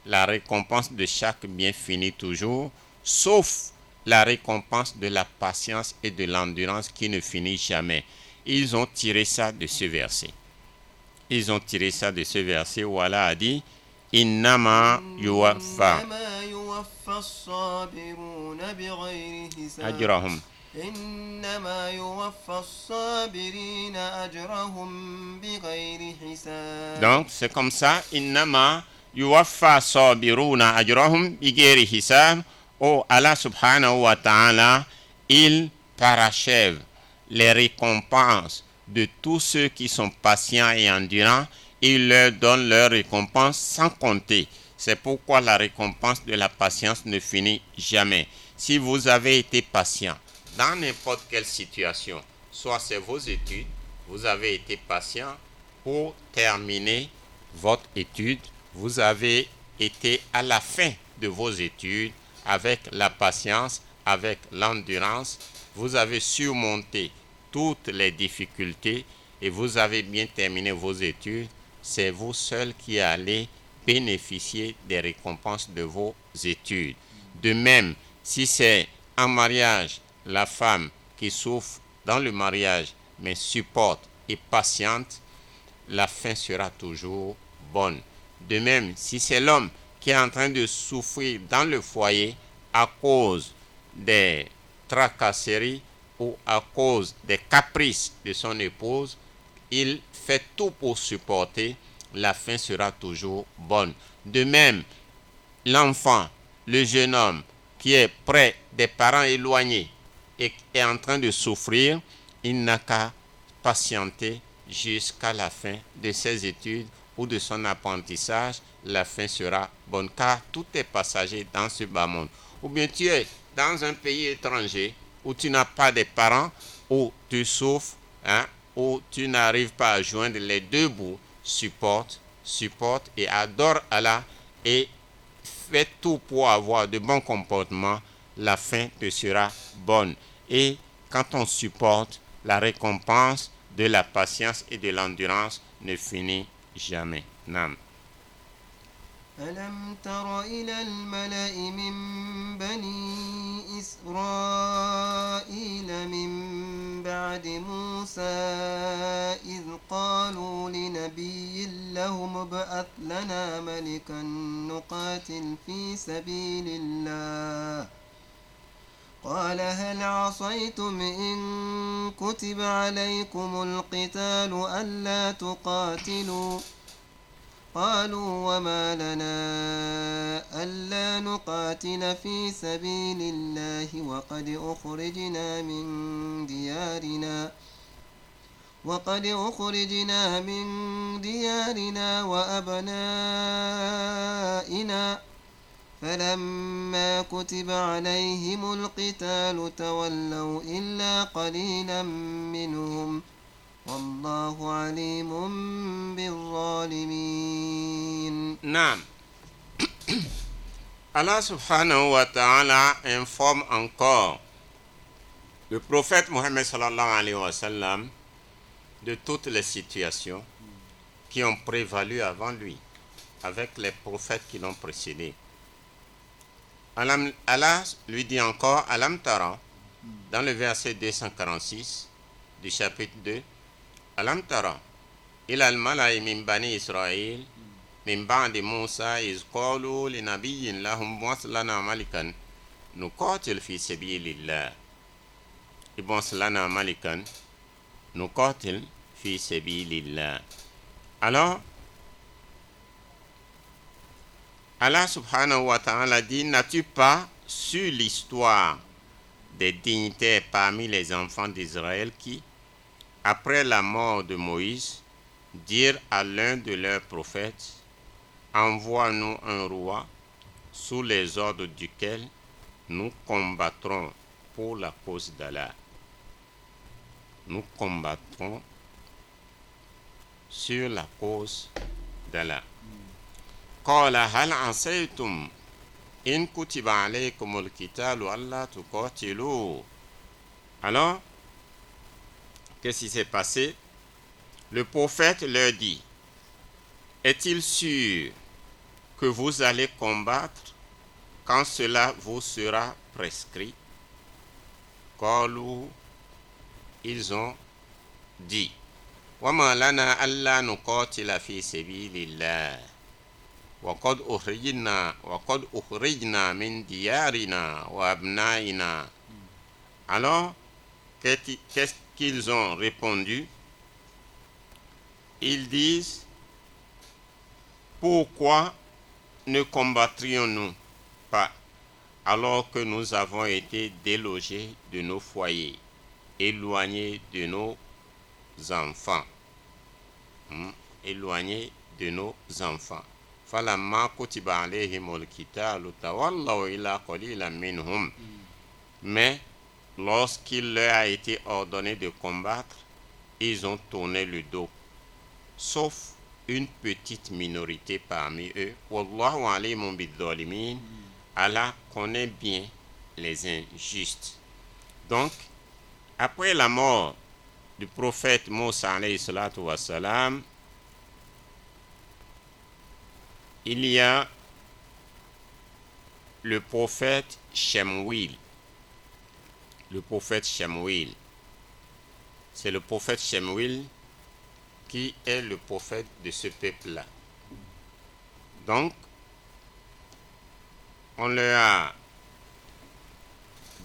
La récompense de chaque bien finit toujours, sauf la récompense de la patience et de l'endurance qui ne finit jamais. Ils ont tiré ça de ce verset. Où Allah a dit Innama yuwaffa ajrahum. إنما يوفى الصابرين أجرهم بغير حساب. Donc c'est comme ça. Innama yuwaffa sabiruna ajrahum bighairi hisab. Oh Allah subhanahu wa ta'ala, il parachève les récompenses de tous ceux qui sont patients et endurants. Il leur donne leur récompense sans compter. C'est pourquoi la récompense de la patience ne finit jamais. Si vous avez été patient dans n'importe quelle situation, soit c'est vos études, vous avez été patient pour terminer votre étude, vous avez été à la fin de vos études avec la patience, avec l'endurance, vous avez surmonté toutes les difficultés et vous avez bien terminé vos études, c'est vous seul qui allez bénéficier des récompenses de vos études. De même, si c'est en mariage, la femme qui souffre dans le mariage, mais supporte et patiente, la fin sera toujours bonne. De même, si c'est l'homme qui est en train de souffrir dans le foyer à cause des tracasseries ou à cause des caprices de son épouse, il fait tout pour supporter, la fin sera toujours bonne. De même, l'enfant, le jeune homme qui est près des parents éloignés et est en train de souffrir, il n'a qu'à patienter jusqu'à la fin de ses études ou de son apprentissage, la fin sera bonne, car tout est passager dans ce bas monde. Ou bien tu es dans un pays étranger où tu n'as pas de parents, où tu souffres, où tu n'arrives pas à joindre les deux bouts, supporte et adore Allah et fais tout pour avoir de bons comportements, la fin te sera bonne. Et quand on supporte, la récompense de la patience et de l'endurance ne finit jamais. Nam. ألم تر إلى الملأ من بني إسرائيل من بعد موسى إذ قالوا لنبي لهم ابعث لنا ملكا نقاتل في سبيل الله قال هل عصيتم إن كتب عليكم القتال ألا تقاتلوا قالوا وما لنا ألا نقاتل في سبيل الله وقد أخرجنا من ديارنا وأبنائنا فلما كتب عليهم القتال تولوا إلا قليلا منهم والله عليم بالظالمين. Naam. Allah subhanahu wa ta'ala informe encore le prophète Mohammed sallallahu alayhi wa sallam de toutes les situations qui ont prévalu avant lui, avec les prophètes qui l'ont précédé. Allah lui dit encore, Alam Tara, dans le verset 246 du chapitre 2, Alam Tara, ila al-mala'i min bani Israël, min ba'di Musa, iz qalu li nabiyyin lahum ib'ath lana malikan nuqatil fi sabilillah. Ib'ath lana malikan nuqatil fi sabilillah. Alors, Allah subhanahu wa ta'ala dit, n'as-tu pas su l'histoire des dignitaires parmi les enfants d'Israël qui, après la mort de Moïse, dirent à l'un de leurs prophètes, envoie-nous un roi sous les ordres duquel nous combattrons pour la cause d'Allah. Nous combattrons sur la cause d'Allah. قال هل عصيتم إن كتب عليكم القتال ألا تقاتلوا. Alors, qu'est-ce qui s'est passé? Le prophète leur dit, est-il sûr que vous allez combattre quand cela vous sera prescrit? قالوا, ils ont dit, وما لنا ألا نقاتل في سبيل الله وقد أخرجنا من ديارنا وأبنائنا. Alors, qu'est-ce qu'ils ont répondu? Ils disent, pourquoi ne combattrions-nous pas alors que nous avons été délogés de nos foyers, éloignés de nos enfants, éloignés de nos enfants. فَلَمَّا كُتِبَ عَلَيْهِمُ الْقِتَالُ تَوَلَّوْا إِلَّا قَلِيلًا مِنْهُمْ. Mais lorsqu'il leur a été ordonné de combattre, ils ont tourné le dos, sauf une petite minorité parmi eux. Wallahu alimun bidh-dhalimin. Allah connaît bien les injustes. Donc, après la mort du prophète Moussa alayhi salatu wa salam, il y a le prophète Shemuel. Le prophète Shemuel. C'est le prophète Shemuel qui est le prophète de ce peuple-là. Donc, on leur a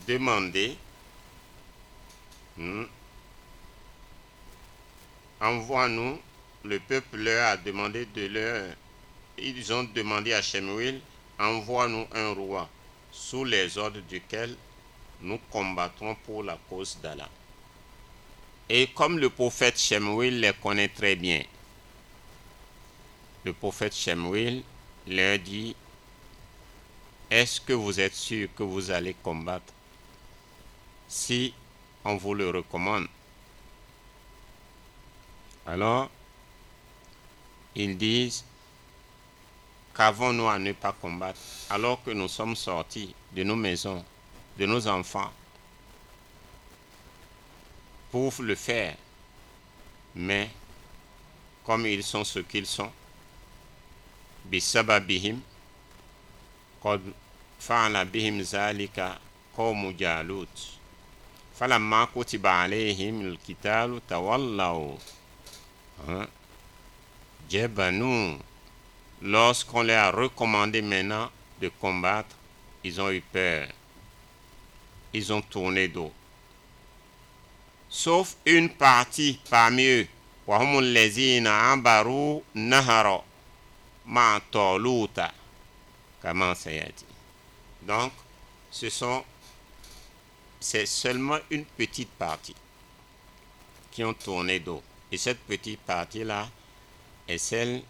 demandé, envoie-nous, le peuple leur a demandé de leur, ils ont demandé à Shemuel, envoie-nous un roi sous les ordres duquel nous combattrons pour la cause d'Allah. Et comme le prophète Shemuel les connaît très bien, le prophète Shemuel leur dit, est-ce que vous êtes sûr que vous allez combattre? Si on vous le recommande. Alors, ils disent, qu'avons-nous à ne pas combattre alors que nous sommes sortis de nos maisons, de nos enfants, pour le faire. Mais, comme ils sont ce qu'ils sont, bisababihim, qad fa'ala bihim zalika qawmu Jalut. Falamma kutiba alayhim al-qitalu tawallaw. Jabanu. Lorsqu'on leur a recommandé maintenant de combattre, ils ont eu peur. Ils ont tourné dos. Sauf une partie parmi eux. وهم الذين عبروا نهر مع طالوت كما سيأتي. Donc, c'est seulement une petite partie qui ont tourné dos. Et cette petite partie-là est celle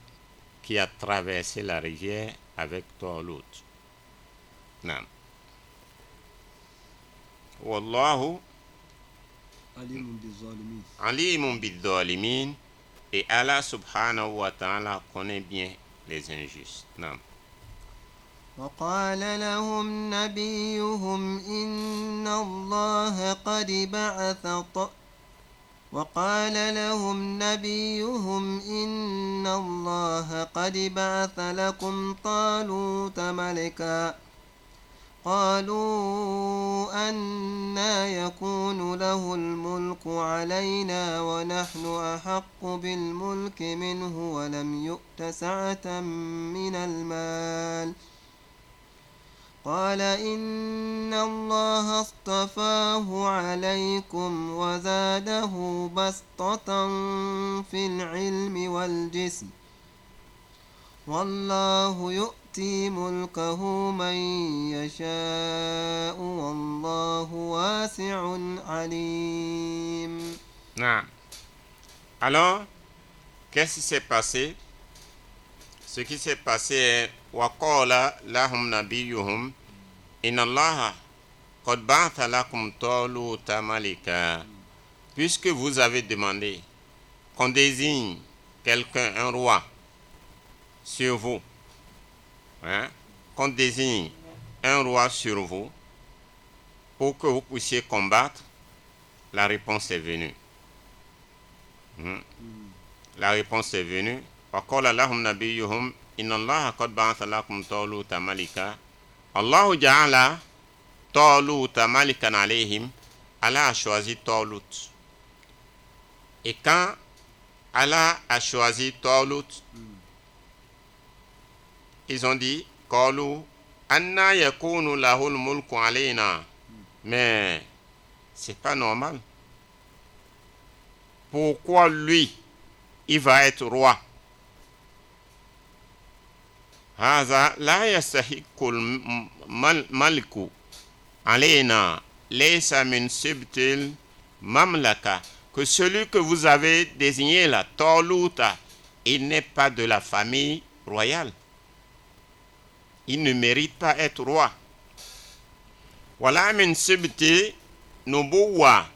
qui a traversé la rivière avec Talut. Naam. Wallahu alimun bid-dhalimin, et Allah subhanahu wa ta'ala connaît bien les injustes. Naam. وقال لهم نبيهم إن الله قد بعث لكم طالوت ملكا قالوا أنى يكون له الملك علينا ونحن أحق بالملك منه ولم يؤت سعة من المال قال إن الله اصطفاه عليكم وزاده بسطة في العلم والجسم والله يؤتي ملكه من يشاء والله واسع عليم. Alors, qu'est-ce qui s'est passé? Ce qui s'est passé est وَقَالَ لَهُمْ نَبِيُّهُمْ إِنَّ اللَّهَ قَدْ بَعَثَ لَكُمْ طَالُوتَ مَلِكًا. Puisque vous avez demandé qu'on désigne quelqu'un, un roi, sur vous, qu'on désigne un roi sur vous pour que vous puissiez combattre, la réponse est venue. La réponse est venue. وَقَالَ لَهُمْ نَبِيُّهُمْ إِنَّ اللَّهَ قَدْ بَعَثَ لَكُمْ طَالُوتَ مَلِكًا. Allah ja'ala Talut malikan alayhim. Allah a choisi Talut. Et quand Allah a choisi Talut, ils ont dit qalu anna yakunu lahul mulku alayna. Mais c'est pas normal. Pourquoi lui, il va être roi? هذا لا يستحق الملك علينا ليس من سبط المملكة. Que celui que vous avez désigné là, Talut, il n'est pas de la famille royale. Il ne mérite pas être roi. Wala min sibti nubuwa,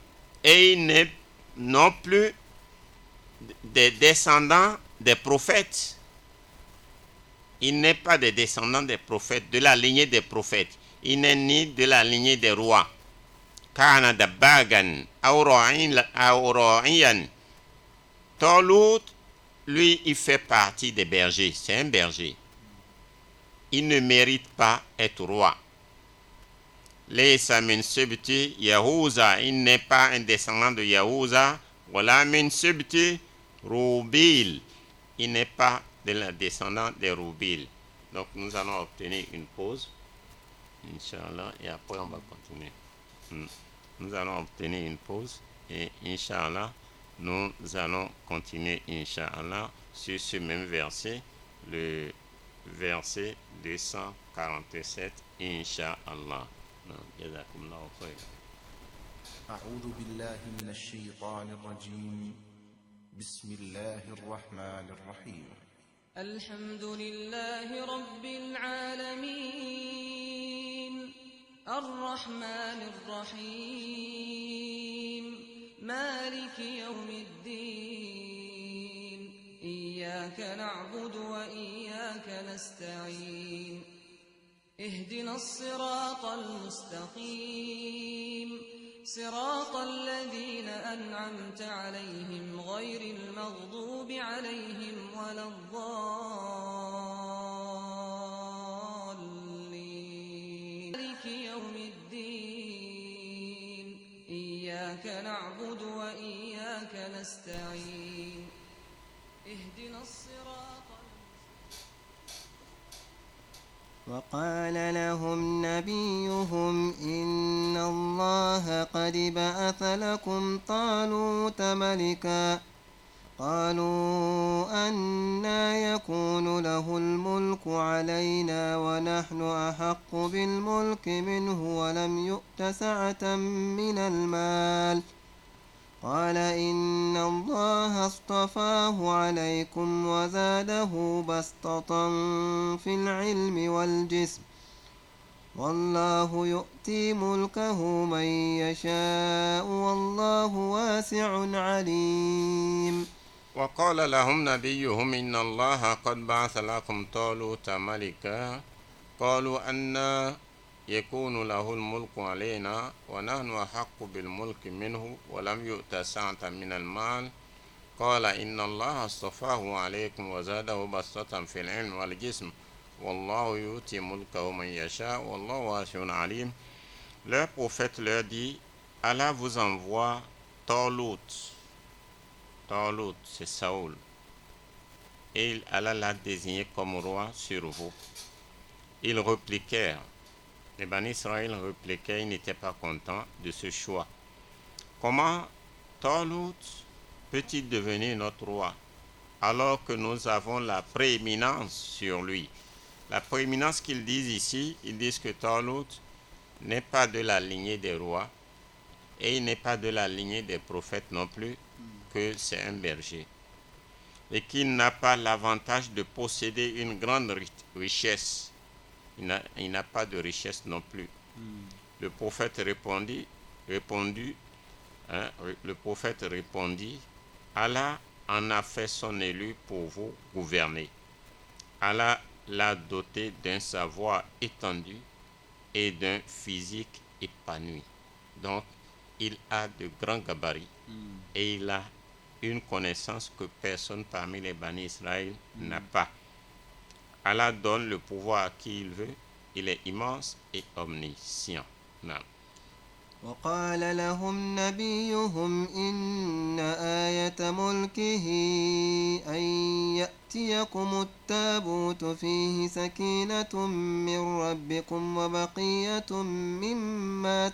et il n'est non plus des descendants des prophètes. Il n'est pas des descendants des prophètes, de la lignée des prophètes. Il n'est ni de la lignée des rois. Kana dabbagan awra'iyan. Talut, lui, il fait partie des bergers. C'est un berger. Il ne mérite pas être roi. Laysa min sibti Yahuza, il n'est pas un descendant de Yahuza. Wala min sibti Rubil, il n'est pas de la descendant des Rubil. Donc nous allons obtenir une pause, Inch'Allah, et après on va continuer. Nous allons obtenir une pause et Inch'Allah, nous allons continuer Inch'Allah sur ce même verset, le verset 247, Inch'Allah. جزاكم الله خيرا. أعوذ بالله من الشيطان الرجيم. بسم الله الرحمن الرحيم. الحمد لله رب العالمين الرحمن الرحيم مالك يوم الدين إياك نعبد وإياك نستعين اهدنا الصراط المستقيم صراط الذين أنعمت عليهم غير المغضوب عليهم ولا الضالين مالك يوم الدين إياك نعبد وإياك نستعين اهدنا الصراط وقال لهم نبيهم إن الله قد بعث لكم طالوت ملكا قالوا أنى يكون له الملك علينا ونحن أحق بالملك منه ولم يؤت سعة من المال قال إن الله اصطفاه عليكم وزاده بسطة في العلم والجسم والله يؤتي ملكه من يشاء والله واسع عليم وقال لهم نبيهم إن الله قد بعث لكم طالوت ملكا قالوا أنى يكون له الملك علينا ونحن أحق بالملك منه ولم يؤت سعة من المال قال إن الله اصطفاه عليكم وزاده بسطة في العلم والجسم والله يؤتي ملكه من يشاء والله واسع عليم. Leur prophète leur dit, Allah vous envoie Talut. Talut, c'est Saoul. Et Allah l'a désigné comme roi sur vous. Ils répliquèrent. Les Bani Israël répliquaient, ils n'étaient pas contents de ce choix. Comment Talut peut-il devenir notre roi alors que nous avons la prééminence sur lui? La prééminence qu'ils disent ici, ils disent que Talut n'est pas de la lignée des rois et il n'est pas de la lignée des prophètes non plus, que c'est un berger. Et qu'il n'a pas l'avantage de posséder une grande richesse. Il n'a pas de richesse non plus. Le prophète répondit, Allah en a fait son élu pour vous gouverner. Allah l'a doté d'un savoir étendu et d'un physique épanoui. Donc, il a de grands gabarits et il a une connaissance que personne parmi les Bani Israël n'a pas. Allah donne le pouvoir à qui il veut. Il est immense et omniscient. Non. وقال لهم نبيهم إن آية ملكه أن يأتيكم التابوت فيه سكينة من ربكم وبقية مما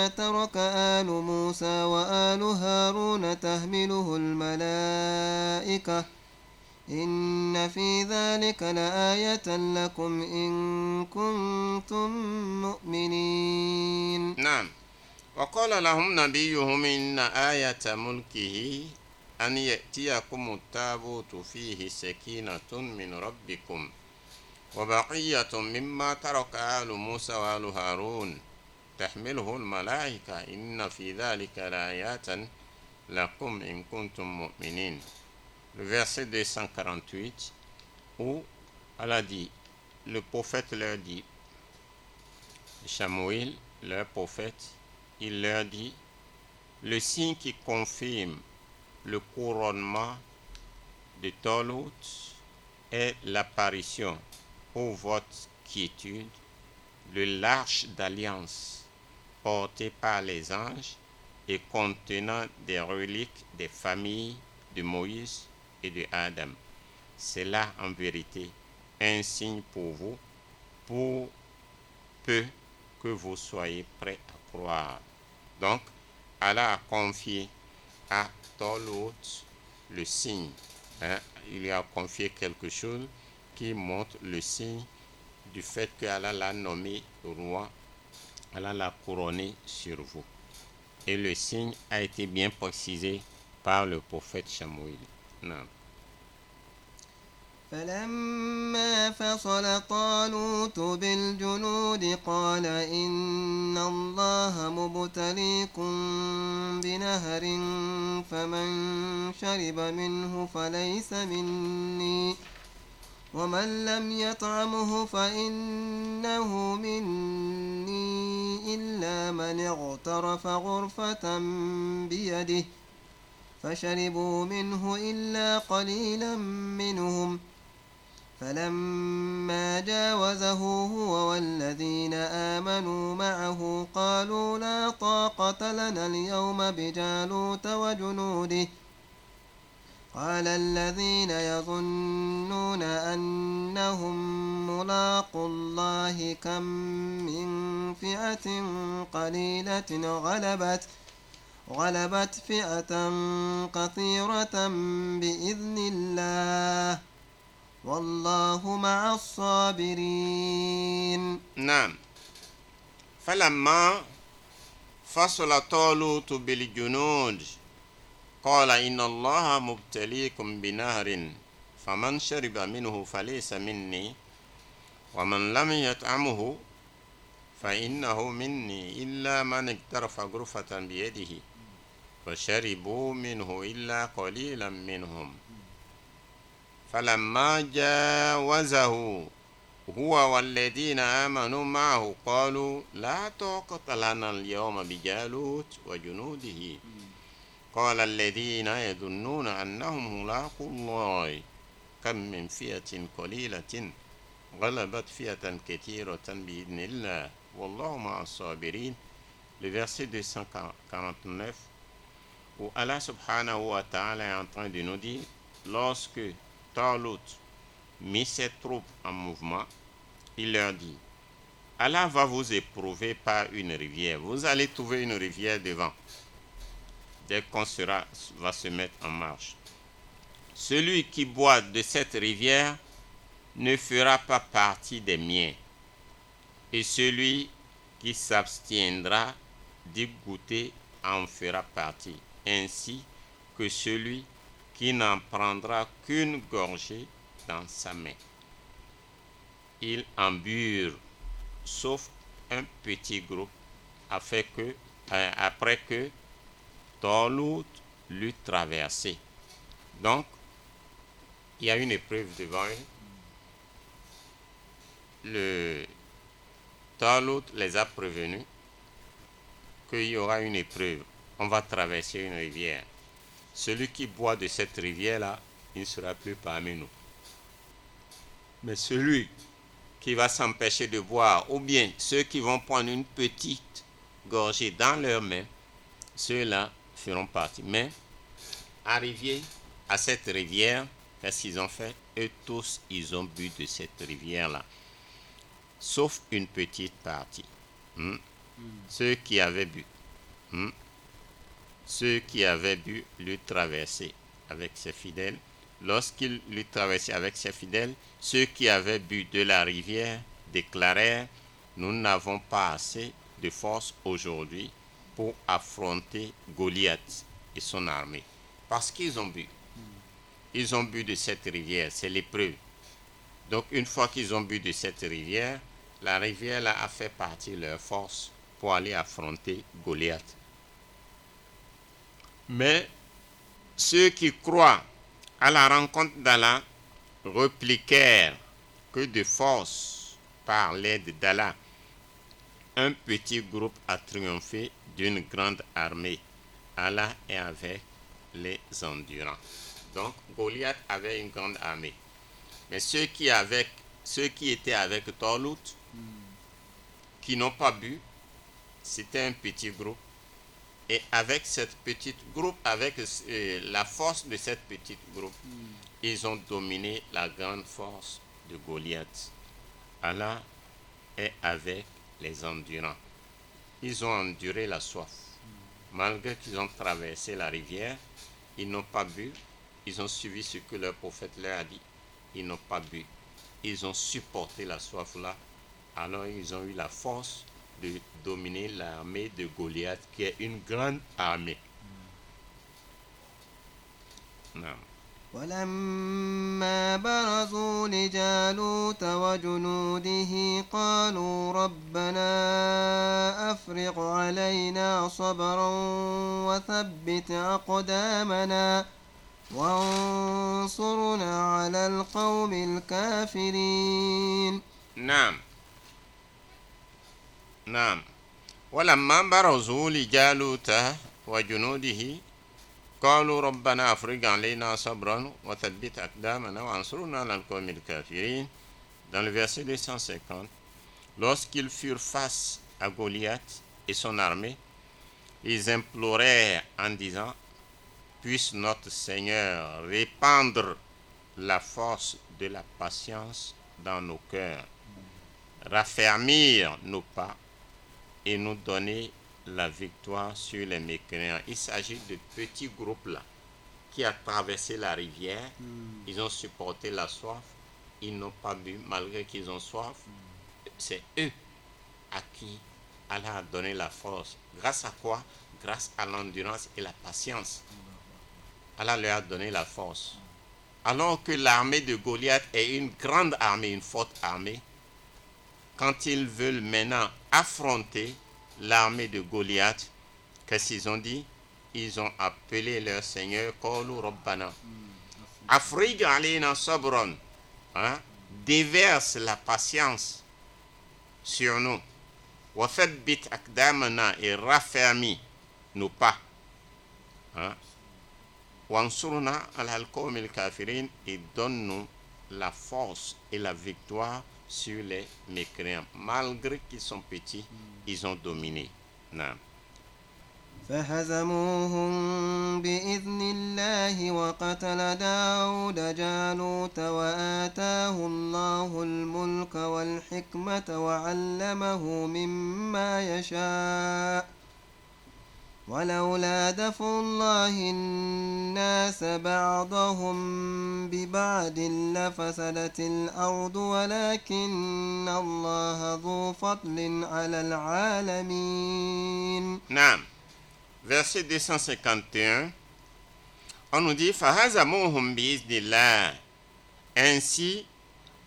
ترك آل موسى وآل هارون تحمله الملائكة إن في ذلك لآية لكم إن كنتم مؤمنين. نعم. وقال لهم نبيهم إن آية ملكه أن يأتيكم التابوت فيه سكينة من ربكم وبقية مما ترك آل موسى وآل هارون تحمله الملائكة إن في ذلك لآيات لكم إن كنتم مؤمنين. Le verset 248 où Allah dit, le prophète leur dit, Shamuel, leur prophète, il leur dit, le signe qui confirme le couronnement de Talut est l'apparition pour votre quiétude de l'arche d'alliance portée par les anges et contenant des reliques des familles de Moïse et de Adam. C'est là en vérité un signe pour vous, pour peu que vous soyez prêts à croire. Donc, Allah a confié à Talut le signe. Il lui a confié quelque chose qui montre le signe du fait qu'Allah l'a nommé roi, Allah l'a couronné sur vous. Et le signe a été bien précisé par le prophète Shamuel. Non. فلما فصل طالوت بالجنود قال إن الله مبتليكم بنهر فمن شرب منه فليس مني ومن لم يطعمه فإنه مني إلا من اغترف غرفة بيده فشربوا منه إلا قليلا منهم فلما جاوزه هو والذين آمنوا معه قالوا لا طاقة لنا اليوم بجالوت وجنوده قال الذين يظنون أنهم ملاقو الله كم من فئة قليلة غلبت فئة كثيرة بإذن الله والله مع الصابرين. نعم. فلما فصل طالوت بالجنود قال إن الله مبتليكم بنهر فمن شرب منه فليس مني ومن لم يطعمه فإنه مني إلا من اغترف غرفة بيده فشربوا منه إلا قليلا منهم فلما جاوزه هو والذين آمنوا معه قالوا لا طاقة لنا اليوم بجالوت وجنوده قال الذين يظنون أنهم ملاقو الله كم من فئة قليلة غلبت فئة كثيرة بإذن الله والله مع الصابرين. Le verset 249 où Allah subhanahu wa ta'ala est en train de nous dire, lorsque Talut mit ses troupes en mouvement, il leur dit, Allah va vous éprouver par une rivière. Vous allez trouver une rivière devant. Dès qu'on va se mettre en marche. Celui qui boit de cette rivière ne fera pas partie des miens. Et celui qui s'abstiendra d'y goûter en fera partie, ainsi que celui qui n'en prendra qu'une gorgée dans sa main. Ils en burent, sauf un petit groupe, après que Talut l'eut traversé. Donc, il y a une épreuve devant eux. Le Talut les a prévenus qu'il y aura une épreuve. On va traverser une rivière. Celui qui boit de cette rivière-là, il ne sera plus parmi nous. Mais celui qui va s'empêcher de boire, ou bien ceux qui vont prendre une petite gorgée dans leurs mains, ceux-là feront partie. Mais, arrivés à cette rivière, qu'est-ce qu'ils ont fait? Eux tous, ils ont bu de cette rivière-là. Sauf une petite partie. Ceux qui avaient bu. Ceux qui avaient bu lui traversaient avec ses fidèles. Lorsqu'il lui traversait avec ses fidèles, ceux qui avaient bu de la rivière déclarèrent, nous n'avons pas assez de force aujourd'hui pour affronter Goliath et son armée. Parce qu'ils ont bu. Ils ont bu de cette rivière, c'est l'épreuve. Donc une fois qu'ils ont bu de cette rivière, la rivière là a fait partie de leur force pour aller affronter Goliath. Mais ceux qui croient à la rencontre d'Allah répliquèrent que de force par l'aide d'Allah. Un petit groupe a triomphé d'une grande armée. Allah est avec les endurants. Donc Goliath avait une grande armée. Mais ceux qui étaient avec Talut, qui n'ont pas bu, c'était un petit groupe. Et avec cette petite groupe, avec la force de cette petite groupe, ils ont dominé la grande force de Goliath. Allah est avec les endurants. Ils ont enduré la soif. Malgré qu'ils ont traversé la rivière, ils n'ont pas bu. Ils ont suivi ce que leur prophète leur a dit. Ils n'ont pas bu. Ils ont supporté la soif là. Alors ils ont eu la force de dominer l'armée de Goliath, qui est une grande armée. Non. ولما برزوا لجالوت وجنوده قالوا ربنا أفرغ علينا صبرا وثبت أقدامنا وانصرنا على القوم الكافرين. نعم نعم. ولما برزوا لجالوت وجنوده قالوا ربنا أفرغ علينا صبرا وثبت أقدامنا وانصرنا على القوم الكافرين. Dans le verset 250, lorsqu'ils furent face à Goliath et son armée, ils implorèrent en disant: puisse notre Seigneur répandre la force de la patience dans nos cœurs, raffermir nos pas et nous donner la victoire sur les mécréants. Il s'agit de petits groupes là qui ont traversé la rivière, ils ont supporté la soif, ils n'ont pas bu malgré qu'ils ont soif. C'est eux à qui Allah a donné la force. Grâce à quoi? Grâce à l'endurance et la patience. Allah leur a donné la force. Alors que l'armée de Goliath est une grande armée, une forte armée, quand ils veulent maintenant affronter l'armée de Goliath, qu'est-ce qu'ils ont dit? Ils ont appelé leur Seigneur, Qalu Rabbana Afriq alayna sabran, déverse la patience sur nous, wa thabbit aqdamana, et raffermis nos pas, wansurna ala al-qawmi al-kafirin, et donne-nous la force et la victoire sur les mécréants. Malgré qu'ils sont petits, ils ont dominé. Non. فهزموهم بإذن الله وقتل داود جالوت وآتاه الله الملك والحكمة وعلمه مما يشاء ولولا دفع الله الناس بعضهم ببعض لفسدت الأرض ولكن الله ذو فضل على العالمين. نعم. Verset 251, on nous dit فَهَزَمُوهُمْ بِإِذْنِ اللَّهِ, ainsi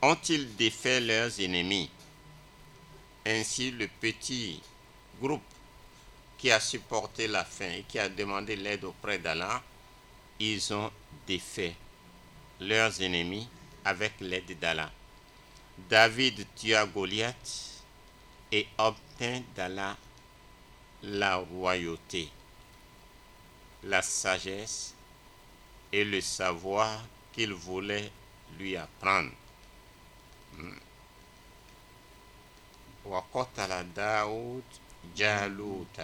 ont-ils défait leurs ennemis. Ainsi le petit groupe qui a supporté la faim et qui a demandé l'aide auprès d'Allah, ils ont défait leurs ennemis avec l'aide d'Allah. David tua Goliath et obtint d'Allah la royauté, la sagesse et le savoir qu'il voulait lui apprendre. وَقَتَلَ دَاوُدَ جَالُوتَ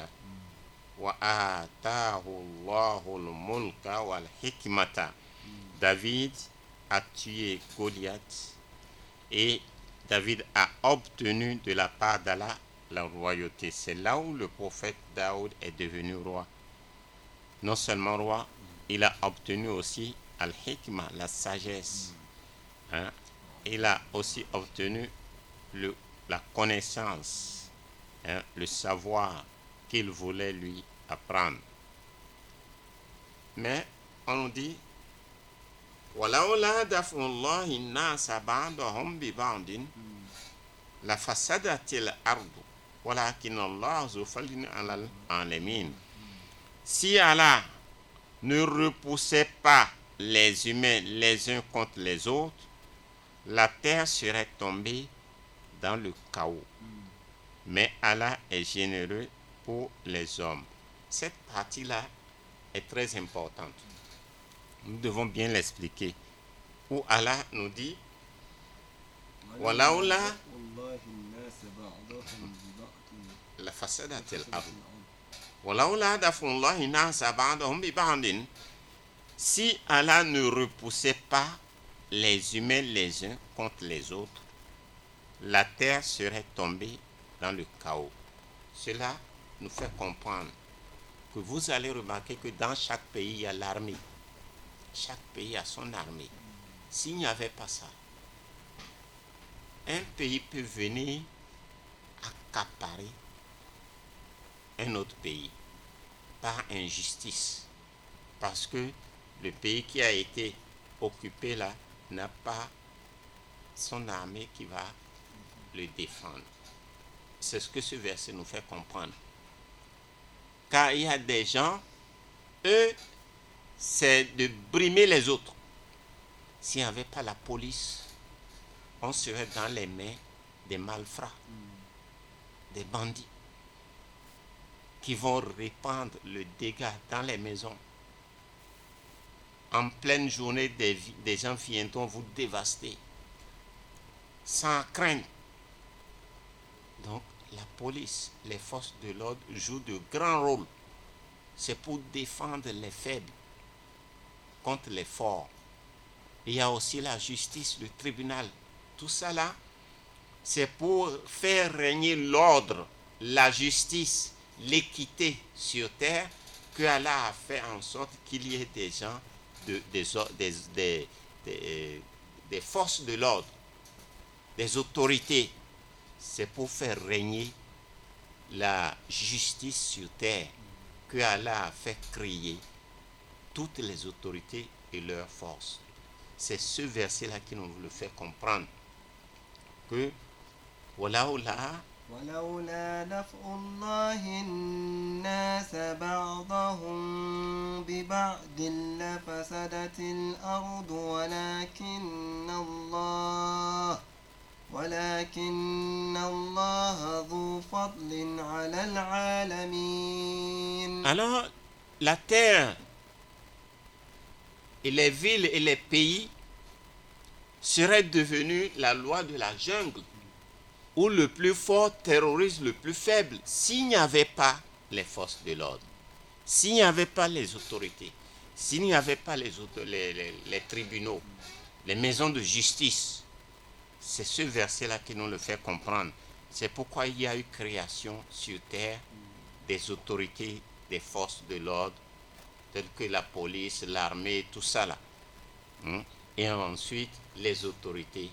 وَآتَاهُ اللَّهُ الْمُلْكَ وَالْحِكْمَةَ. David a tué Goliath et David a obtenu de la part d'Allah la royauté. C'est là où le prophète Daoud est devenu roi. Non seulement roi, il a obtenu aussi al-hikmah, la sagesse. Il a aussi obtenu la connaissance, le savoir qu'il voulait lui apprendre. Mais on nous dit وَلَوْلَا دَفْعُ اللَّهِ النَّاسَ بَعْضَهُمْ بِبَعْضٍ لَفَسَدَتِ الْأَرْضُ وَلَكِنَّ اللَّهَ ذُو فَضْلٍ عَلَى الْعَالَمِينَ. Si Allah ne repoussait pas les humains les uns contre les autres, la terre serait tombée dans le chaos. Mais Allah est généreux pour les hommes. Cette partie-là est très importante. Nous devons bien l'expliquer. Où Allah nous dit وَلَوْلَا لَفَسَدَتِ الْأَرْضُ وَلَوْلَا دَفْعُ اللَّهِ النَّاسَ بَعْضَهُمْ بِبَعْضٍ. Si Allah ne repoussait pas les humains les uns contre les autres, la terre serait tombée dans le chaos. Cela nous fait comprendre que vous allez remarquer que dans chaque pays, il y a l'armée. Chaque pays a son armée. S'il n'y avait pas ça, un pays peut venir accaparer un autre pays par injustice. Parce que le pays qui a été occupé là n'a pas son armée qui va le défendre. C'est ce que ce verset nous fait comprendre. Car il y a des gens, eux, c'est de brimer les autres. S'il n'y avait pas la police, on serait dans les mains des malfrats, des bandits, qui vont répandre le dégât dans les maisons. En pleine journée, des gens viendront vous dévaster, sans crainte. Donc, la police, les forces de l'ordre jouent de grands rôles. C'est pour défendre les faibles contre les forts. Il y a aussi la justice, le tribunal. Tout ça là, c'est pour faire régner l'ordre, la justice, l'équité sur terre, que Allah a fait en sorte qu'il y ait des gens, des forces de l'ordre, des autorités. C'est pour faire régner la justice sur terre que Allah a fait créer toutes les autorités et leurs forces. C'est ce verset-là qui nous le fait comprendre que ولولا دفع الله الناس بعضهم ببعض لفسدت الأرض ولكن الله ذو فضل على العالمين. Alors, la terre et les villes et les pays seraient devenus la loi de la jungle, où le plus fort terrorise le plus faible, s'il n'y avait pas les forces de l'ordre, s'il n'y avait pas les autorités, s'il n'y avait pas les tribunaux, les maisons de justice. C'est ce verset-là qui nous le fait comprendre. C'est pourquoi il y a eu création sur terre des autorités, des forces de l'ordre, telles que la police, l'armée, tout ça là. Et ensuite, les autorités,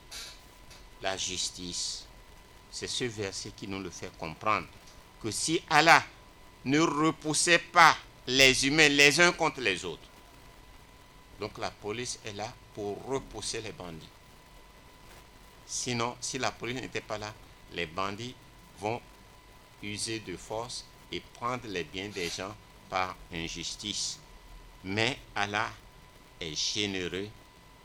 la justice. C'est ce verset qui nous le fait comprendre. Que si Allah ne repoussait pas les humains les uns contre les autres, donc la police est là pour repousser les bandits. Sinon, si la police n'était pas là, les bandits vont user de force et prendre les biens des gens par injustice. Mais Allah est généreux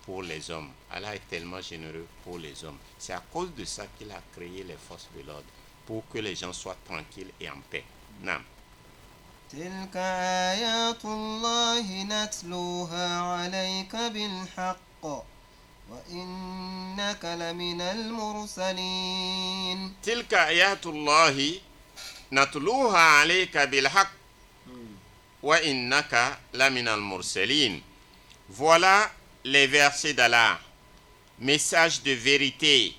pour les hommes. Allah est tellement généreux pour les hommes. C'est à cause de ça qu'il a créé les forces de l'ordre, pour que les gens soient tranquilles et en paix. Nam. تلك آيات الله نتلوها عليك بالحق وإنك لمن المرسلين. تلك آيات الله نتلوها عليك بالحق وإنك لمن المرسلين. Voilà les versets d'Allah, message de vérité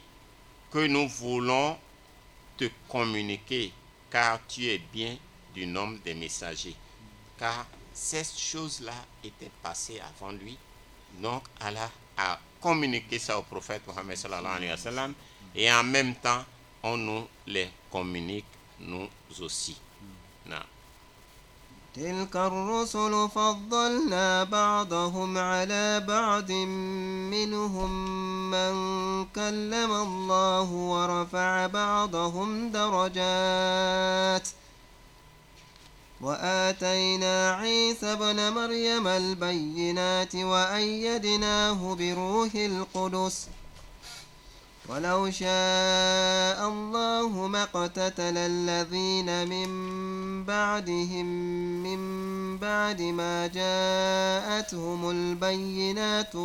que nous voulons te communiquer, car tu es bien du nombre des messagers. Car ces choses-là étaient passées avant lui, donc Allah a communiqué ça au prophète Mohammed sallallahu alayhi wa sallam, et en même temps, on nous les communique nous aussi. Non. تلك الرسل فضلنا بعضهم على بعض منهم من كلم الله ورفع بعضهم درجات وآتينا عيسى ابن مريم البينات وأيدناه بروح القدس ولو شاء الله ما اقتتل الذين من بعدهم من بعد ما جاءتهم البينات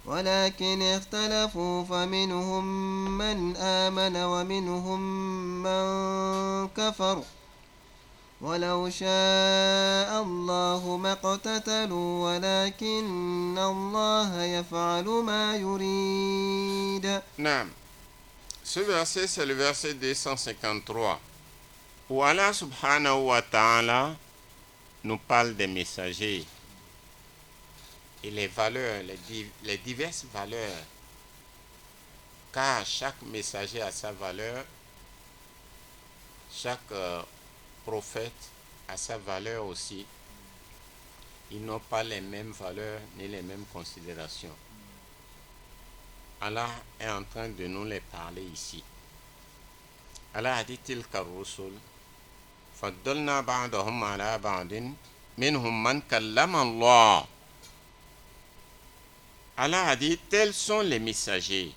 ولكن اختلفوا فمنهم من آمن ومنهم من كفر ولو شاء الله ما اقتتلوا ولكن الله يفعل ما يريد. Non. Ce verset, c'est le verset 253, où Allah subhanahu wa ta'ala nous parle des messagers et les valeurs, les diverses valeurs, car chaque messager a sa valeur, chaque prophète a sa valeur aussi. ils n'ont pas les mêmes valeurs ni les mêmes considérations. Allah est en train de nous les parler ici. Allah a dit tilka rusul faddalna ba'dahum ala ba'din minhum man kallama Allah. Allah a dit tels sont les messagers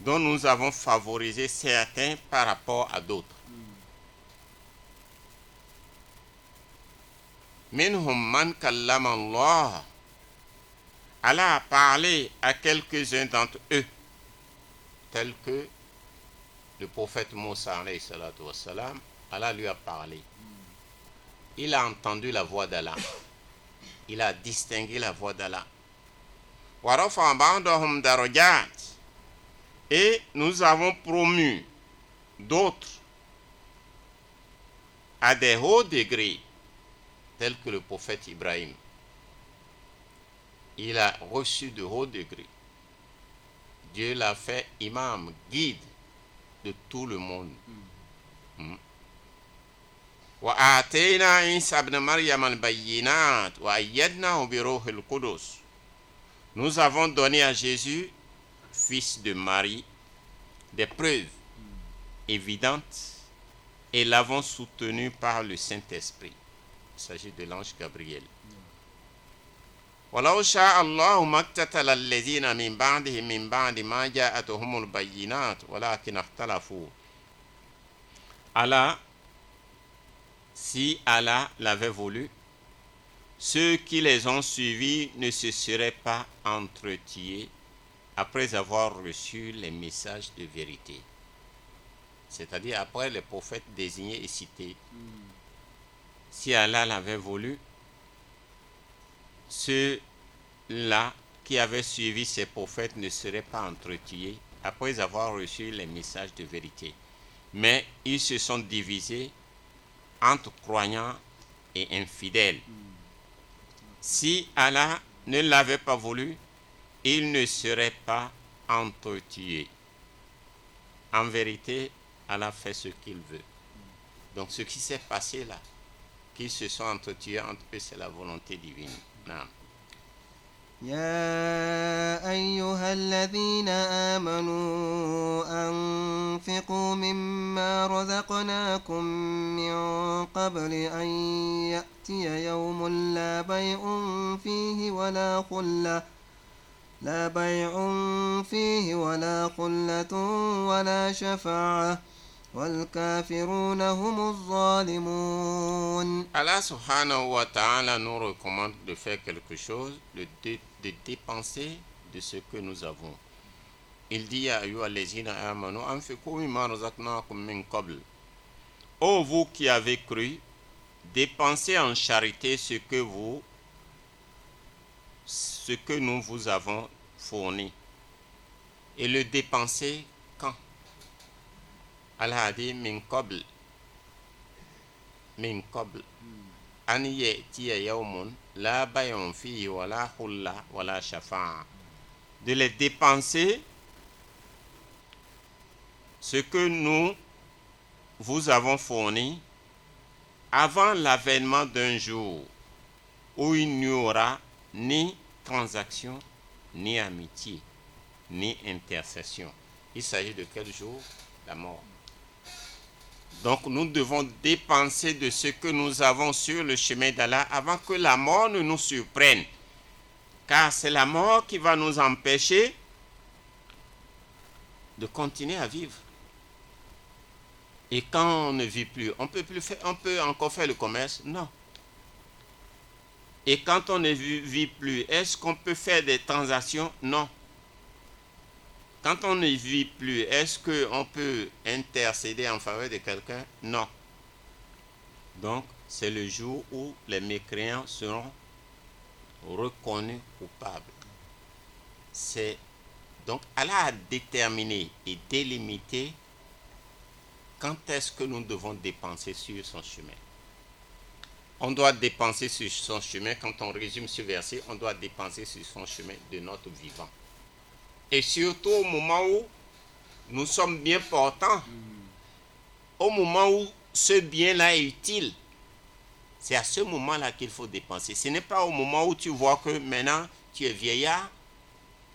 dont nous avons favorisé certains par rapport à d'autres. Minhum man kallama Allah. Allah a parlé à quelques-uns d'entre eux, tels que le prophète Moussa alayhi salatu wassalam. Allah lui a parlé. Il a entendu la voix d'Allah. Il a distingué la voix d'Allah. Wa rafa'a ba'dahum darajat. Et nous avons promu d'autres à des hauts degrés, tels que le prophète Ibrahim. Il a reçu de hauts degrés. Dieu l'a fait imam, guide de tout le monde. Wa atayna Isa ibn Maryam al-bayyinat wa ayyadnahu bi ruhil qudus. Nous avons donné à Jésus, fils de Marie, des preuves évidentes et l'avons soutenu par le Saint-Esprit. Il s'agit de l'ange Gabriel. وَلَوْ شَاءَ اللَّهُ مَا اقْتَتَلَ الَّذِينَ مِنْ بَعْدِهِمْ مِنْ بَعْدِ مَا جَاءَتْهُمُ الْبَيِّنَاتُ وَلَكِنْ اخْتَلَفُوا. Allah, si Allah l'avait voulu, ceux qui les ont suivis ne se seraient pas entretués après avoir reçu les messages de vérité. C'est-à-dire après les prophètes désignés et cités. Si Allah l'avait voulu, ceux-là qui avaient suivi ces prophètes ne seraient pas entretués après avoir reçu les messages de vérité. Mais ils se sont divisés entre croyants et infidèles. Si Allah ne l'avait pas voulu, ils ne seraient pas entretués. En vérité, Allah fait ce qu'il veut. Donc ce qui s'est passé là, qu'ils se sont entretués entre eux, c'est la volonté divine. Non. يا أيها الذين آمنوا أنفقوا مما رزقناكم من قبل أن يأتي يوم لا بيع فيه ولا خلة ولا شفاعة والكافرون هم الظالمون. Allah subhanahu wa ta'ala nous recommande de faire quelque chose, de dépenser de ce que nous avons. Il dit à ayyuhallazina amanu anfiqu mimma razaqnakum min qabl. Ô vous qui avez cru, dépensez en charité ce que nous vous avons fourni. Et le dépenser quand? Allah a dit min qabl. An ya'tiya yawmun la bay'un fihi wala khulla wala shafa'a. De les dépenser ce que nous vous avons fourni avant l'avènement d'un jour où il n'y aura ni transaction, ni amitié, ni intercession. Il s'agit de quel jour? La mort. Donc nous devons dépenser de ce que nous avons sur le chemin d'Allah avant que la mort ne nous surprenne. Car c'est la mort qui va nous empêcher de continuer à vivre. Et quand on ne vit plus, on peut encore faire le commerce? Non. Et quand on ne vit plus, est-ce qu'on peut faire des transactions? Non. Quand on ne vit plus, est-ce qu'on peut intercéder en faveur de quelqu'un? Non. Donc, c'est le jour où les mécréants seront reconnus coupables. Donc, Allah a déterminé et délimité quand est-ce que nous devons dépenser sur son chemin. On doit dépenser sur son chemin, quand on résume ce verset, on doit dépenser sur son chemin de notre vivant. Et surtout au moment où nous sommes bien portants, au moment où ce bien-là est utile, C'est à ce moment-là qu'il faut dépenser. Ce n'est pas au moment où tu vois que maintenant tu es vieillard,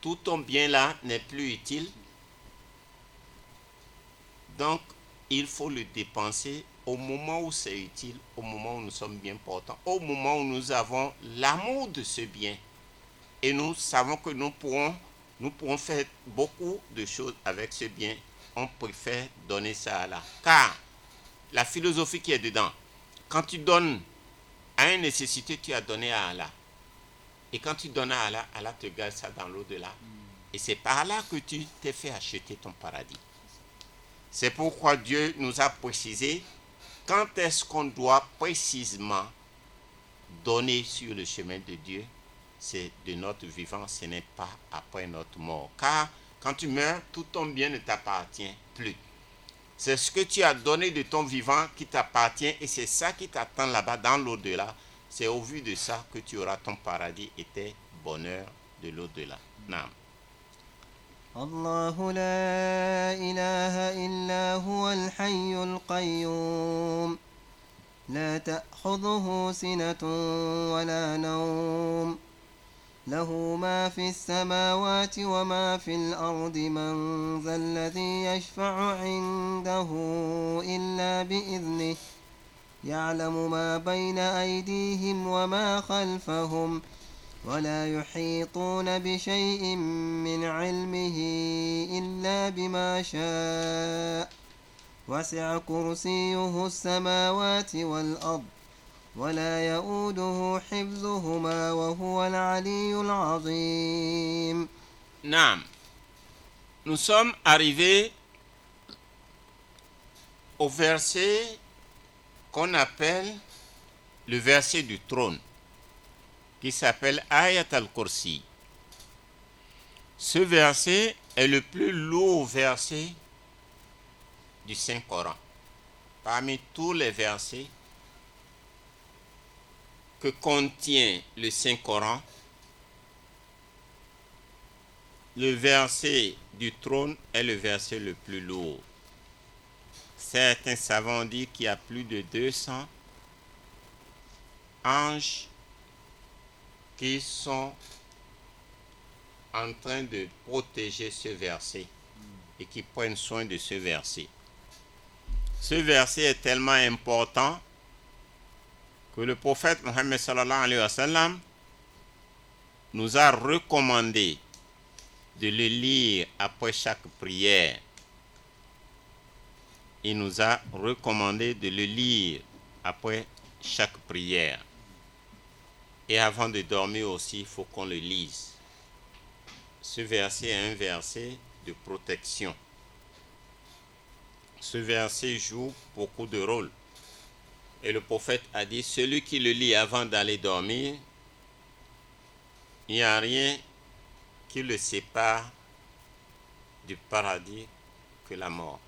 tout ton bien là n'est plus utile. Donc, il faut le dépenser au moment où c'est utile, au moment où nous sommes bien portants, au moment où nous avons l'amour de ce bien. Et nous savons que nous pourrons faire beaucoup de choses avec ce bien. On préfère donner ça à Allah. Car la philosophie qui est dedans, quand tu donnes à une nécessité, tu as donné à Allah. Et quand tu donnes à Allah, Allah te garde ça dans l'au-delà. Et c'est par là que tu t'es fait acheter ton paradis. C'est pourquoi Dieu nous a précisé quand est-ce qu'on doit précisément donner sur le chemin de Dieu. C'est de notre vivant, ce n'est pas après notre mort. Car quand tu meurs, tout ton bien ne t'appartient plus. C'est ce que tu as donné de ton vivant qui t'appartient et c'est ça qui t'attend là-bas dans l'au-delà. C'est au vu de ça que tu auras ton paradis et tes bonheurs de l'au-delà. Naam. الله لا إله إلا هو الحي القيوم لا تأخذه سنة ولا نوم له ما في السماوات وما في الأرض من ذا الذي يشفع عنده إلا بإذنه يعلم ما بين أيديهم وما خلفهم ولا يحيطون بشيء من علمه إلا بما شاء وسع كرسيه السماوات والأرض ولا يؤوده حفظهما وهو العلي العظيم. Naam. Nous sommes arrivés au verset qu'on appelle le verset du trône, qui s'appelle Ayat al-Kursi. Ce verset est le plus lourd verset du Saint-Coran. Parmi tous les versets que contient le Saint-Coran, le verset du trône est le verset le plus lourd. Certains savants disent qu'il y a plus de 200 anges qui sont en train de protéger ce verset et qui prennent soin de ce verset. Ce verset est tellement important que le prophète Mohammed sallallahu alayhi wa sallam nous a recommandé de le lire après chaque prière. Il nous a recommandé de le lire après chaque prière. Et avant de dormir aussi, il faut qu'on le lise. Ce verset est un verset de protection. Ce verset joue beaucoup de rôles. Et le prophète a dit, celui qui le lit avant d'aller dormir, il n'y a rien qui le sépare du paradis que la mort.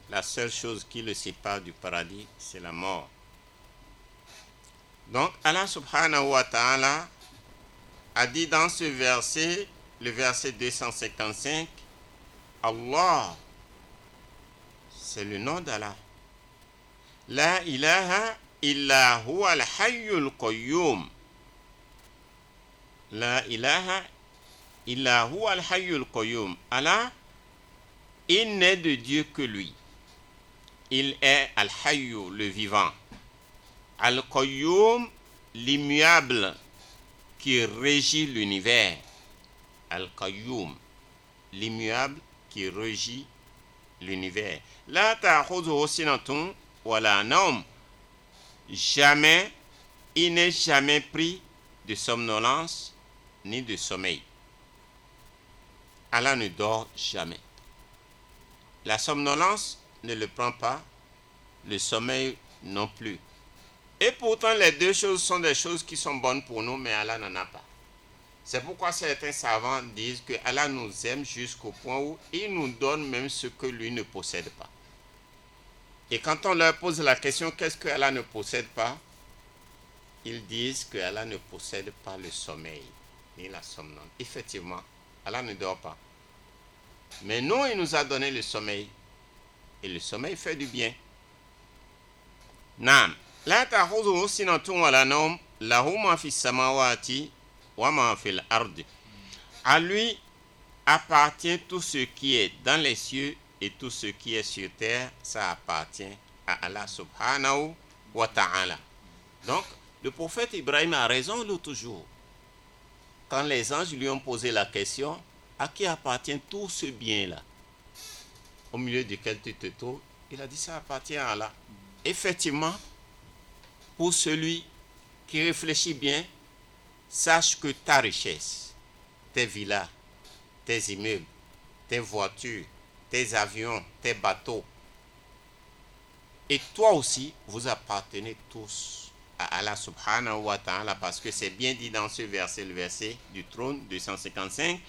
La seule chose qui le sépare du paradis, c'est la mort. Donc, Allah subhanahu wa ta'ala a dit dans ce verset, le verset 255, Allah, c'est le nom d'Allah. La ilaha illa huwa al-hayyul qayyum. La ilaha illa huwa al-hayyul qayyum. Allah, il n'est de Dieu que lui. Il est al-hayyu, le vivant. Al-qayyum, l'immuable qui régit l'univers. Al-qayyum, l'immuable qui régit l'univers. La ta'khudhuhu sinatun wala nawm. Jamais, il n'est jamais pris de somnolence ni de sommeil. Allah ne dort jamais. La somnolence ne le prend pas, le sommeil non plus. Et pourtant, les deux choses sont des choses qui sont bonnes pour nous, mais Allah n'en a pas. C'est pourquoi certains savants disent que Allah nous aime jusqu'au point où il nous donne même ce que lui ne possède pas. Et quand on leur pose la question, qu'est-ce que Allah ne possède pas? Ils disent que Allah ne possède pas le sommeil, ni la somnolence. Effectivement, Allah ne dort pas. Mais nous, il nous a donné le sommeil. Et le sommeil fait du bien. Naam. La ta'khudhuhu sinatun wa la nawm, lahu ma fi samawati wa ma fil ardi. À lui appartient tout ce qui est dans les cieux et tout ce qui est sur terre, ça appartient à Allah subhanahu wa ta'ala. Donc, le prophète Ibrahim a raison l'autre jour. Quand les anges lui ont posé la question, à qui appartient tout ce bien-là, au milieu duquel tu te trouves, il a dit ça appartient à Allah. Effectivement, pour celui qui réfléchit bien, sache que ta richesse, tes villas, tes immeubles, tes voitures, tes avions, tes bateaux, et toi aussi, vous appartenez tous à Allah subhanahu wa ta'ala, parce que c'est bien dit dans ce verset, le verset du trône 255,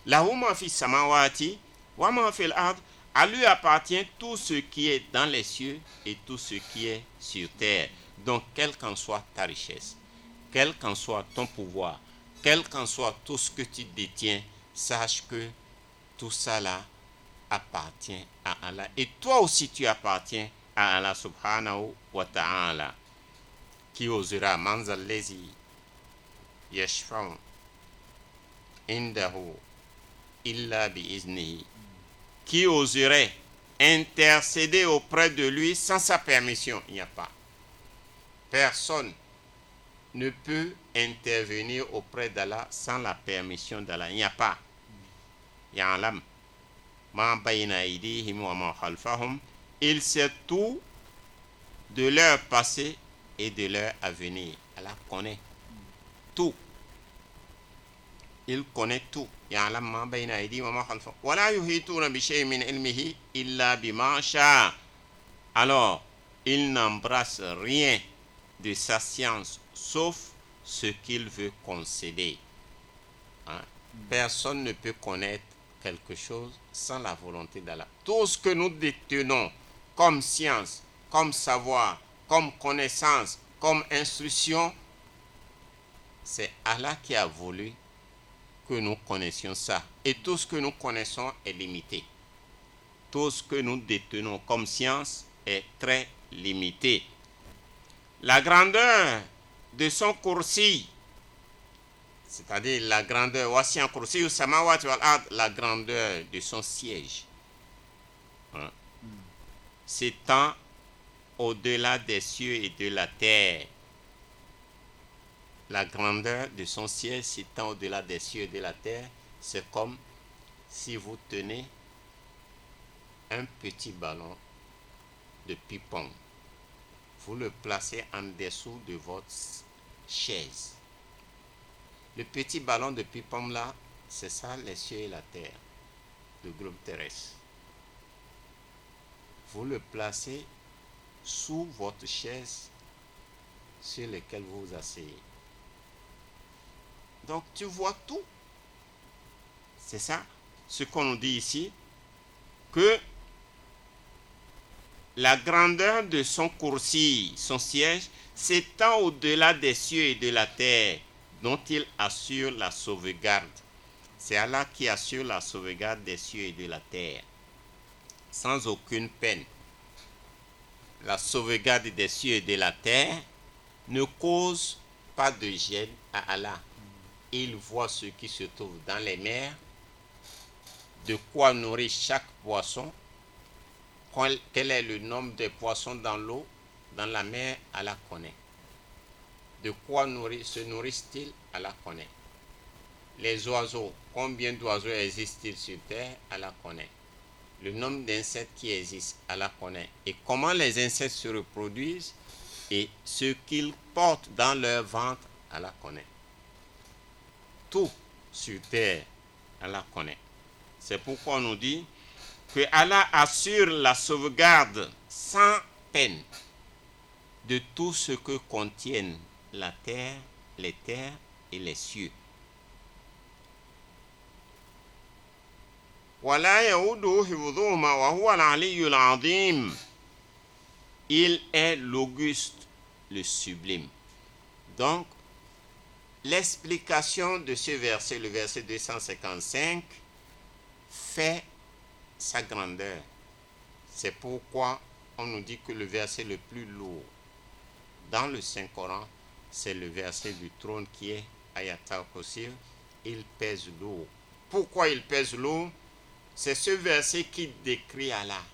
Lahu ma fi samawati wa ma fil ard. À lui appartient tout ce qui est dans les cieux et tout ce qui est sur terre. Donc, quelle qu'en soit ta richesse, quel qu'en soit ton pouvoir, quel qu'en soit tout ce que tu détiens, sache que tout ça là appartient à Allah. Et toi aussi, tu appartiens à Allah subhanahu wa ta'ala. Qui osera manzal lezi yashfa'u indahu illa bi iznihi. Qui oserait intercéder auprès de lui sans sa permission? Il n'y a pas. Personne ne peut intervenir auprès d'Allah sans la permission d'Allah. Il n'y a pas. Ya'lam ma bayna aydihim wa ma khalfahum. Il sait tout de leur passé et de leur avenir. Allah connaît tout. Il connaît tout. Ya'lam ma bayna aydihim wa ma khalfahum. Wa la yuhituna bi shay'in min ilmihi illa bima sha'a. Alors, il n'embrasse rien de sa science sauf ce qu'il veut concéder. Hein? Personne ne peut connaître quelque chose sans la volonté d'Allah. Tout ce que nous détenons comme science, comme savoir, comme connaissance, comme instruction, c'est Allah qui a voulu que nous connaissions ça. Et tout ce que nous connaissons est limité. Tout ce que nous détenons comme science est très limité. La grandeur de son kursi, c'est-à-dire la grandeur, wasi'an kursiyyuhu samawati wal ard, la grandeur de son siège, hein, s'étend au-delà des cieux et de la terre. La grandeur de son siège s'étend au-delà des cieux et de la terre. C'est comme si vous tenez un petit ballon de ping-pong. Vous le placez en dessous de votre chaise. Le petit ballon de ping-pong là, c'est ça les cieux et la terre, le globe terrestre. Vous le placez sous votre chaise sur laquelle vous vous asseyez. Donc tu vois tout. C'est ça ce qu'on nous dit ici, que la grandeur de son kursi, son siège, s'étend au-delà des cieux et de la terre, dont il assure la sauvegarde. C'est Allah qui assure la sauvegarde des cieux et de la terre, sans aucune peine. La sauvegarde des cieux et de la terre ne cause pas de gêne à Allah. Il voit ce qui se trouve dans les mers, de quoi nourrir chaque poisson, quel est le nombre de poissons dans l'eau, dans la mer, Allah connaît. De quoi se nourrissent-ils? Allah connaît. Les oiseaux, combien d'oiseaux existent-ils sur terre? Allah connaît. Le nombre d'insectes qui existent, Allah connaît. Et comment les insectes se reproduisent et ce qu'ils portent dans leur ventre, Allah connaît. Tout sur terre, Allah connaît. C'est pourquoi on nous dit que Allah assure la sauvegarde sans peine de tout ce que contiennent la terre, les terres et les cieux. وَلَا يَؤُودُهُ حِفْظُهُمَا وَهُوَ الْعَلِيُّ الْعَظِيمُ. Il est l'auguste, le sublime. Donc, l'explication de ce verset, le verset 255, fait sa grandeur. C'est pourquoi on nous dit que le verset le plus lourd dans le Saint-Coran, c'est le verset du trône qui est Ayatul Kursi. Il pèse lourd. Pourquoi il pèse lourd? C'est ce verset qui décrit Allah.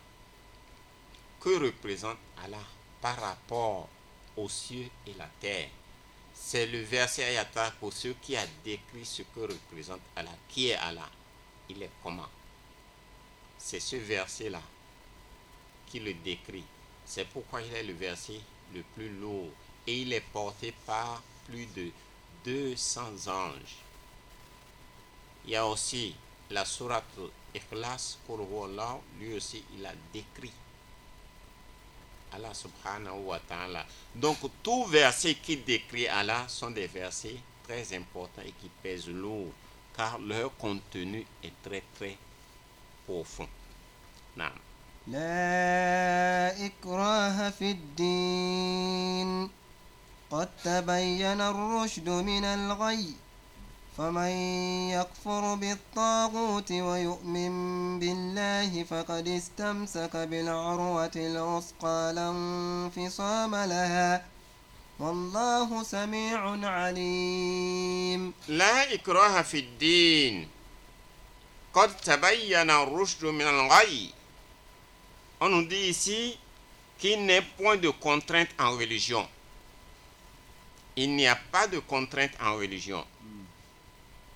Que représente Allah par rapport aux cieux et la terre? C'est le verset Ayatul Kursi qui a décrit ce que représente Allah. Qui est Allah? Il est comment? C'est ce verset-là qui le décrit. C'est pourquoi il est le verset le plus lourd. Et il est porté par plus de 200 anges. Il y a aussi la sourate Ikhlas, lui aussi il a décrit Allah subhanahu wa ta'ala. Donc tous versets qui décrit Allah sont des versets très importants et qui pèsent lourd, car leur contenu est très très profond. Naam. لا إكراه في الدين قد تبين الرشد من الغي فمن يكفر بالطاغوت ويؤمن بالله فقد استمسك بالعروة الوثقى لا انفصام لها والله سميع عليم. لا إكراه في الدين قد تبين الرشد من الغي. On nous dit ici qu'il n'est point de contrainte en religion. Il n'y a pas de contrainte en religion.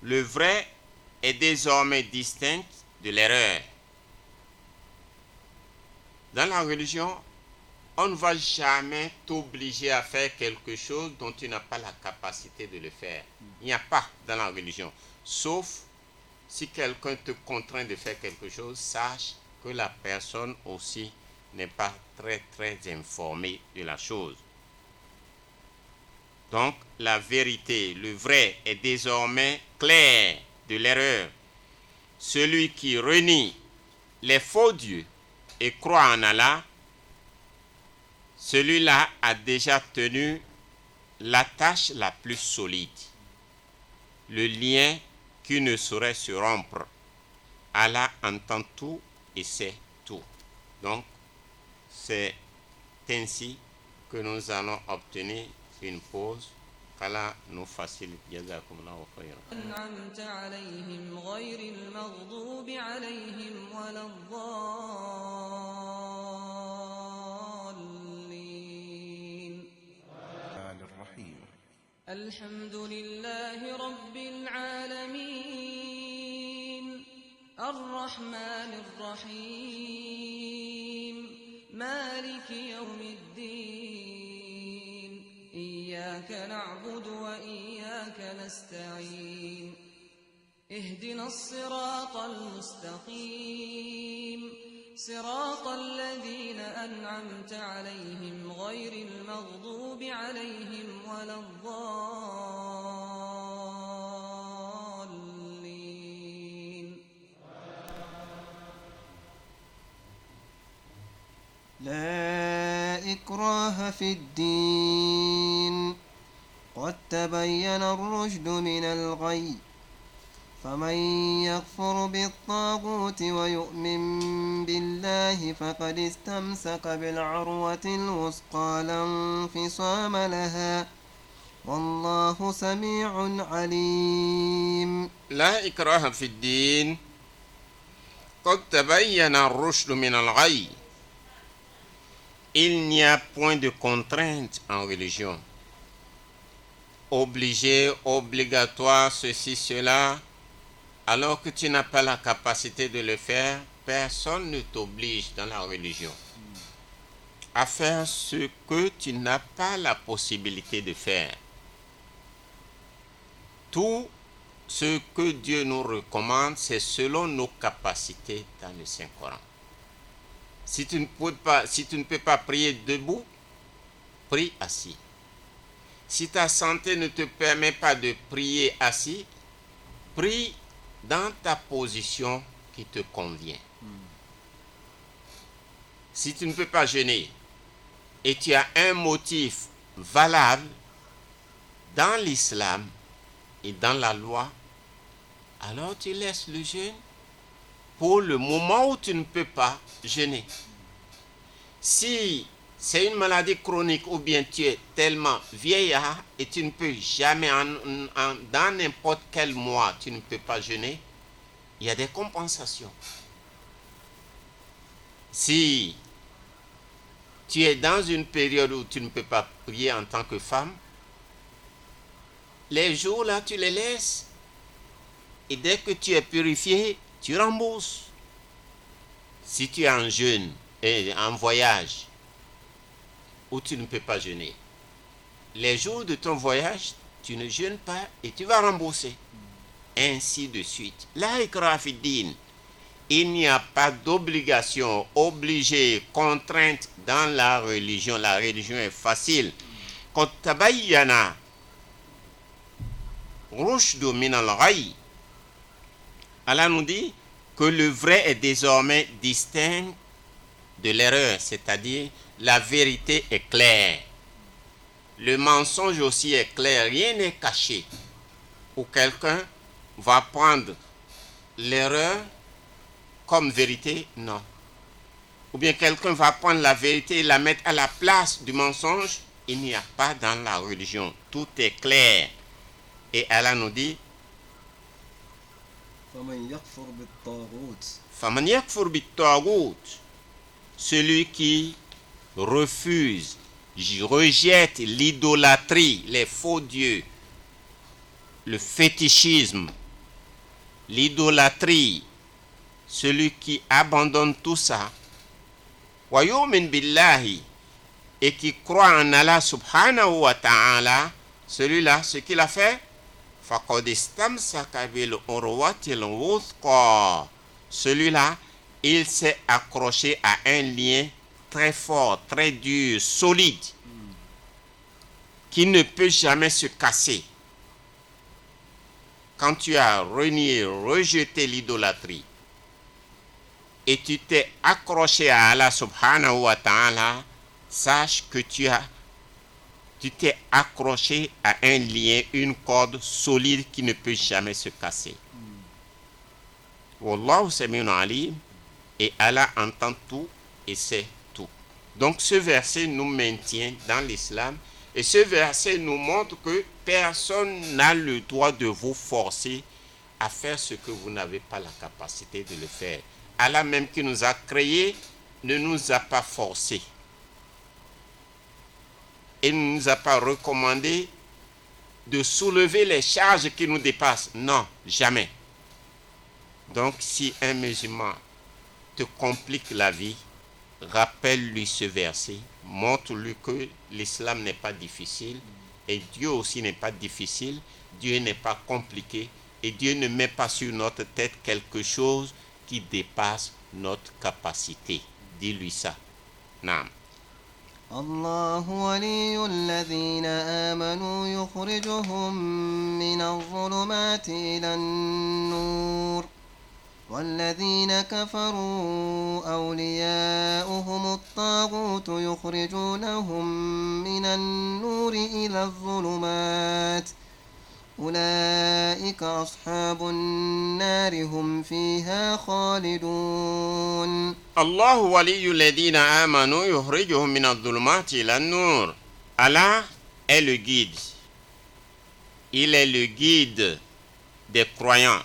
Le vrai est désormais distinct de l'erreur. Dans la religion, on ne va jamais t'obliger à faire quelque chose dont tu n'as pas la capacité de le faire. Il n'y a pas dans la religion. Sauf si quelqu'un te contraint de faire quelque chose, sache que la personne aussi n'est pas très informée de la chose. Donc la vérité, le vrai est désormais clair de l'erreur. Celui qui renie les faux dieux et croit en Allah, celui-là a déjà tenu la tâche la plus solide, le lien qui ne saurait se rompre. Allah entend tout et sait tout. Donc, c'est ainsi que nous allons obtenir une pause. qu'Allah nous facilite. Jazakumullahu khayran. أنعمت عليهم غير المغضوب عليهم ولا الضالين. الرحيم. الحمد لله رب العالمين الرحمن الرحيم مالك يوم الدين إياك نعبد وإياك نستعين اهدنا الصراط المستقيم صراط الذين أنعمت عليهم غير المغضوب عليهم ولا الضالين. لا إكراه في الدين قد تبين الرشد من الغي فمن يكفر بالطاغوت ويؤمن بالله فقد استمسك بالعروة الوثقى لا انفصام لها والله سميع عليم. لا إكراه في الدين قد تبين الرشد من الغي. Il n'y a point de contrainte en religion. Obligé, obligatoire, ceci, cela. Alors que tu n'as pas la capacité de le faire, personne ne t'oblige dans la religion à faire ce que tu n'as pas la possibilité de faire. Tout ce que Dieu nous recommande, c'est selon nos capacités dans le Saint-Coran. Si tu ne peux pas prier debout, prie assis. Si ta santé ne te permet pas de prier assis, prie dans ta position qui te convient. Si tu ne peux pas jeûner et tu as un motif valable dans l'islam et dans la loi, alors tu laisses le jeûne pour le moment où tu ne peux pas jeûner. Si c'est une maladie chronique ou bien tu es tellement vieillard et tu ne peux jamais, dans n'importe quel mois, tu ne peux pas jeûner, il y a des compensations. Si tu es dans une période où tu ne peux pas prier en tant que femme, les jours là, tu les laisses. Et dès que tu es purifié, tu rembourses. Si tu es en jeûne et en voyage, où tu ne peux pas jeûner, les jours de ton voyage, tu ne jeûnes pas et tu vas rembourser. Ainsi de suite. La ikraha fi din. Il n'y a pas d'obligation, obligée, contrainte dans la religion. La religion est facile. Quand tabayyana rushdu min al-ghayy, Allah nous dit que le vrai est désormais distinct de l'erreur, c'est-à-dire la vérité est claire. Le mensonge aussi est clair, rien n'est caché. Ou quelqu'un va prendre l'erreur comme vérité, non. Ou bien quelqu'un va prendre la vérité et la mettre à la place du mensonge, il n'y a pas dans la religion. Tout est clair. Et Allah nous dit, فمن يكفر بالطاغوت فَمَنْ يَكْفُرْ بِالطَّاغُوتِ, celui qui refuse, rejette l'idolâtrie, les faux dieux, le fétichisme, l'idolâtrie, celui qui abandonne tout ça, wa yu'min billahi, et qui croit en Allah subhanahu wa ta'ala, celui-là, ce qu'il a fait, faqad istamsaka bil urwatil wuthqa, celui-là, il s'est accroché à un lien très fort, très dur, solide, qui ne peut jamais se casser. Quand tu as renié, rejeté l'idolâtrie, et tu t'es accroché à Allah subhanahu wa ta'ala, sache que tu t'es accroché à un lien, une corde solide qui ne peut jamais se casser. Wallahu sami'un alim, et Allah entend tout et sait tout. Donc ce verset nous maintient dans l'islam, et ce verset nous montre que personne n'a le droit de vous forcer à faire ce que vous n'avez pas la capacité de le faire. Allah même qui nous a créés ne nous a pas forcés. Il ne nous a pas recommandé de soulever les charges qui nous dépassent. Non, jamais. Donc si un musulman te complique la vie, rappelle-lui ce verset, montre-lui que l'islam n'est pas difficile et Dieu aussi n'est pas difficile, Dieu n'est pas compliqué et Dieu ne met pas sur notre tête quelque chose qui dépasse notre capacité. Dis-lui ça. Naam. الله ولي الذين آمنوا يخرجهم من الظلمات إلى النور والذين كفروا أولياؤهم الطاغوت يخرجونهم من النور إلى الظلمات أولئك أصحاب النار هم فيها خالدون. الله ولي الذين آمنوا يخرجهم من الظلمات إلى النور. Allah est le guide. Il est le guide des croyants.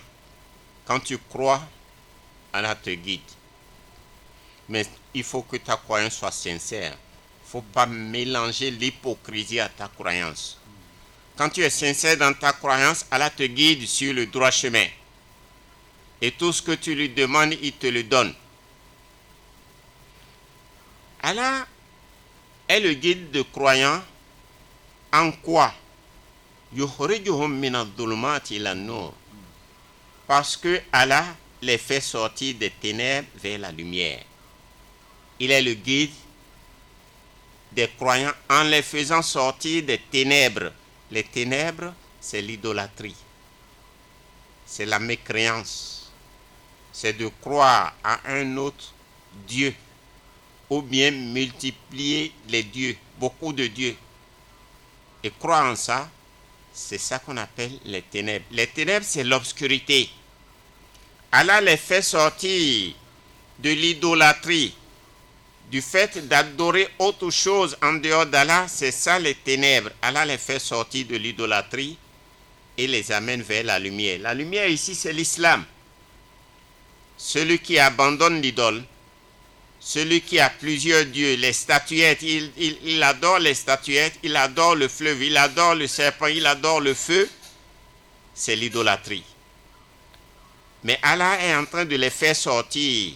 Quand tu crois, Allah te guide. Mais il faut que ta croyance soit sincère. Il ne faut pas mélanger l'hypocrisie à ta croyance. Quand tu es sincère dans ta croyance, Allah te guide sur le droit chemin. Et tout ce que tu lui demandes, il te le donne. Allah est le guide de croyants en quoi? Yukhrijuhum min adh-dhulumati ila an-nur. Parce que Allah les fait sortir des ténèbres vers la lumière. Il est le guide des croyants en les faisant sortir des ténèbres. Les ténèbres, c'est l'idolâtrie. C'est la mécréance. C'est de croire à un autre Dieu. Ou bien multiplier les dieux, beaucoup de dieux. Et croire en ça, c'est ça qu'on appelle les ténèbres. Les ténèbres, c'est l'obscurité. Allah les fait sortir de l'idolâtrie, du fait d'adorer autre chose en dehors d'Allah, c'est ça les ténèbres. Allah les fait sortir de l'idolâtrie et les amène vers la lumière. La lumière ici, c'est l'islam. Celui qui abandonne l'idole, celui qui a plusieurs dieux, les statuettes, il adore les statuettes, il adore le fleuve, il adore le serpent, il adore le feu, c'est l'idolâtrie. Mais Allah est en train de les faire sortir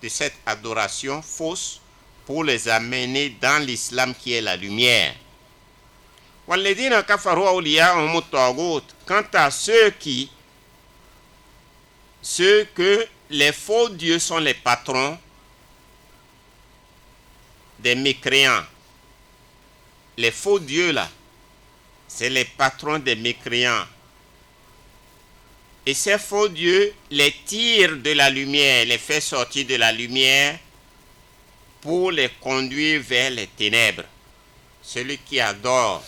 de cette adoration fausse pour les amener dans l'islam qui est la lumière. Quant à ceux que les faux dieux sont les patrons des mécréants. Les faux dieux là, c'est les patrons des mécréants. Et ces faux dieux les tirent de la lumière, les fait sortir de la lumière pour les conduire vers les ténèbres. Celui qui adore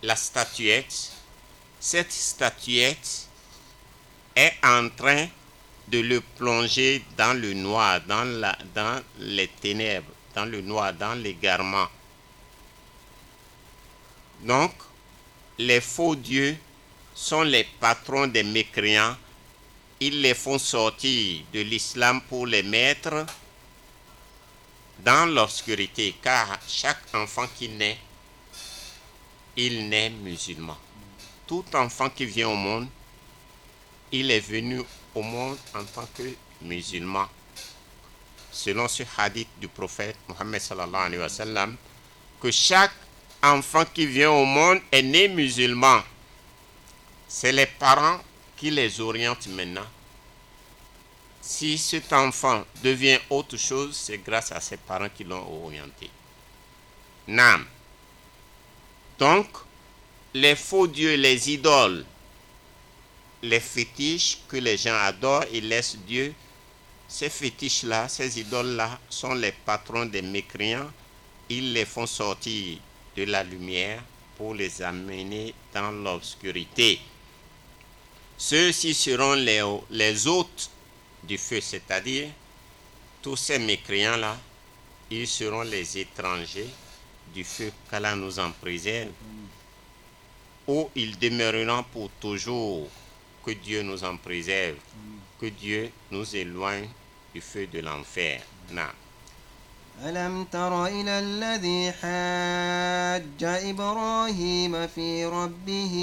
la statuette, cette statuette est en train de le plonger dans le noir, dans les ténèbres, dans le noir, dans l'égarement. Donc, les faux dieux sont les patrons des mécréants. Ils les font sortir de l'islam pour les mettre dans l'obscurité, car chaque enfant qui naît, il naît musulman. Tout enfant qui vient au monde, il est venu au monde en tant que musulman. Selon ce hadith du prophète Mohammed sallallahu alayhi wa sallam, que chaque enfant qui vient au monde est né musulman. C'est les parents qui les orientent maintenant. Si cet enfant devient autre chose, c'est grâce à ses parents qui l'ont orienté. Nam. Donc, les faux dieux, les idoles, les fétiches que les gens adorent et laissent Dieu, ces fétiches-là, ces idoles-là sont les patrons des mécréants. Ils les font sortir de la lumière pour les amener dans l'obscurité. Ceux-ci seront les hôtes du feu, c'est-à-dire tous ces mécréants-là, ils seront les étrangers du feu, qu'Allah nous en préserve, où ils demeureront pour toujours. Que Dieu nous en préserve, que Dieu nous éloigne du feu de l'enfer. Non. ألم تر إلى الذي حاج إبراهيم في ربه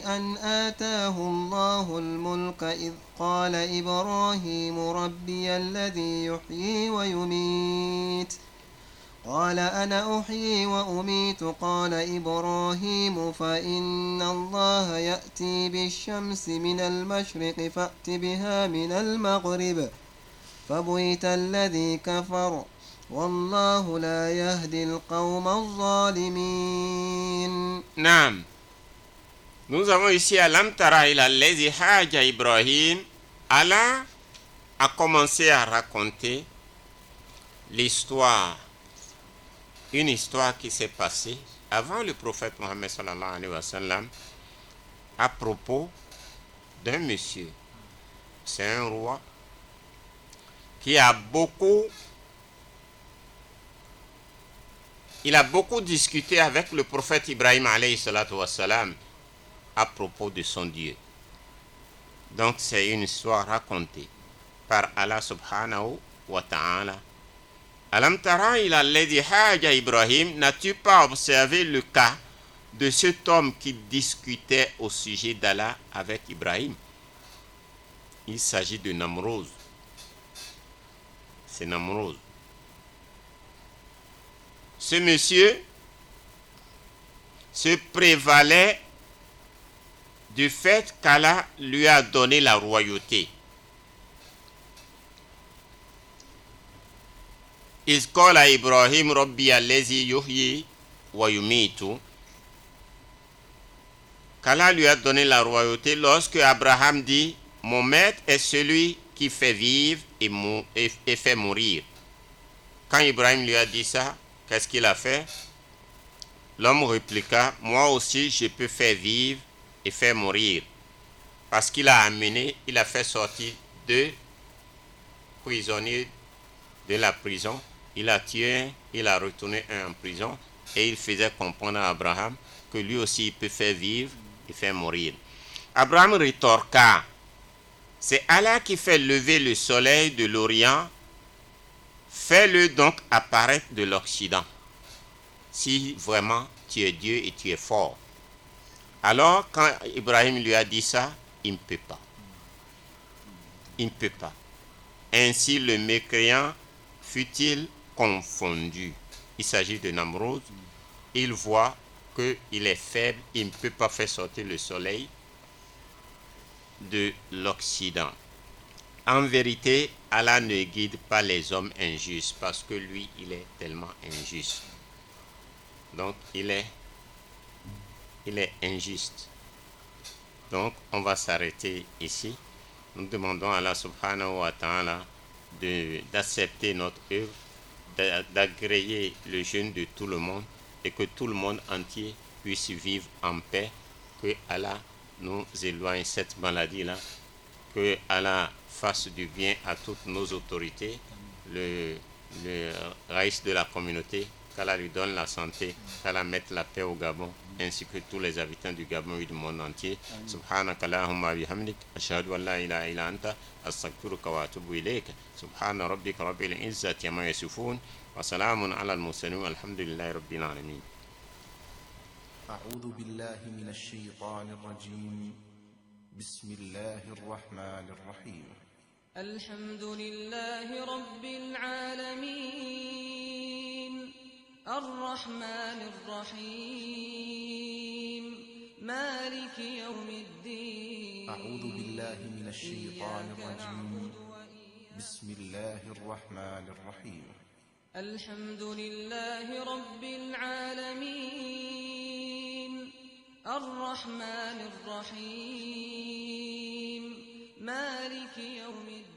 أن آتاه الله الملك إذ قال إبراهيم ربي الذي يحيي ويميت قال أنا أحيي وأميت قال إبراهيم فإن الله يأتي بالشمس من المشرق فأت بها من المغرب فبهت الذي كفر والله لا يهدي القوم الظالمين. Naam. Nous avons ici Alam Tara ila allazi haja Ibrahim. Allah a commencé à raconter l'histoire, une histoire qui s'est passée avant le prophète Mohammed sallallahu alayhi wa sallam, à propos d'un monsieur. C'est un roi qui a beaucoup discuté avec le prophète Ibrahim alayhi salatu wassalam à propos de son Dieu. Donc c'est une histoire racontée par Allah subhanahu wa ta'ala. Alam tara ila alladhi haja Ibrahim, n'as-tu pas observé le cas de cet homme qui discutait au sujet d'Allah avec Ibrahim? Il s'agit de Namroz. C'est Namroz. Ce monsieur se prévalait du fait qu'Allah lui a donné la royauté. Iz qala Ibrahim Rabbi allazi yuhyi wa yumitu. Qu'Allah lui a donné la royauté lorsque Abraham dit: mon maître est celui qui fait vivre et fait mourir. Quand Ibrahim lui a dit ça, qu'est-ce qu'il a fait? L'homme répliqua: moi aussi je peux faire vivre et faire mourir. Parce qu'il a amené, il a fait sortir 2 prisonniers de la prison, il a tué, il a retourné un en prison et il faisait comprendre à Abraham que lui aussi il peut faire vivre et faire mourir. Abraham rétorqua, c'est Allah qui fait lever le soleil de l'Orient, fais-le donc apparaître de l'Occident. Si vraiment tu es Dieu et tu es fort. Alors quand Ibrahim lui a dit ça, il ne peut pas. Il ne peut pas. Ainsi le mécréant fut-il confondu. Il s'agit de Namrud. Il voit qu'il est faible, il ne peut pas faire sortir le soleil de l'Occident. En vérité, Allah ne guide pas les hommes injustes parce que lui, il est tellement injuste. Donc, il est injuste. Donc, on va s'arrêter ici. Nous demandons à Allah subhanahu wa ta'ala d'accepter notre œuvre, d'agréer le jeûne de tout le monde et que tout le monde entier puisse vivre en paix, que Allah nous éloigne cette maladie-là, que Allah fasse du bien à toutes nos autorités, le raïs de la communauté, qu'Allah lui donne la santé, qu'Allah mette la paix au Gabon, ainsi que tous les habitants du Gabon et du monde entier. Subhanaka Allahumma bihamdik, ashhadu an la ilaha illa anta, astaghfiruka wa atubu ilayk. Subhana rabbika rabbil izzati amma yasifun, wa salamun ala al-mursalin, walhamdulillahi rabbil alamin. أعوذ بالله من الشيطان الرجيم بسم الله الرحمن الرحيم الحمد لله رب العالمين الرحمن الرحيم مالك يوم الدين أعوذ بالله من الشيطان الرجيم بسم الله الرحمن الرحيم الحمد لله رب العالمين الرحمن الرحيم مالك يوم الدين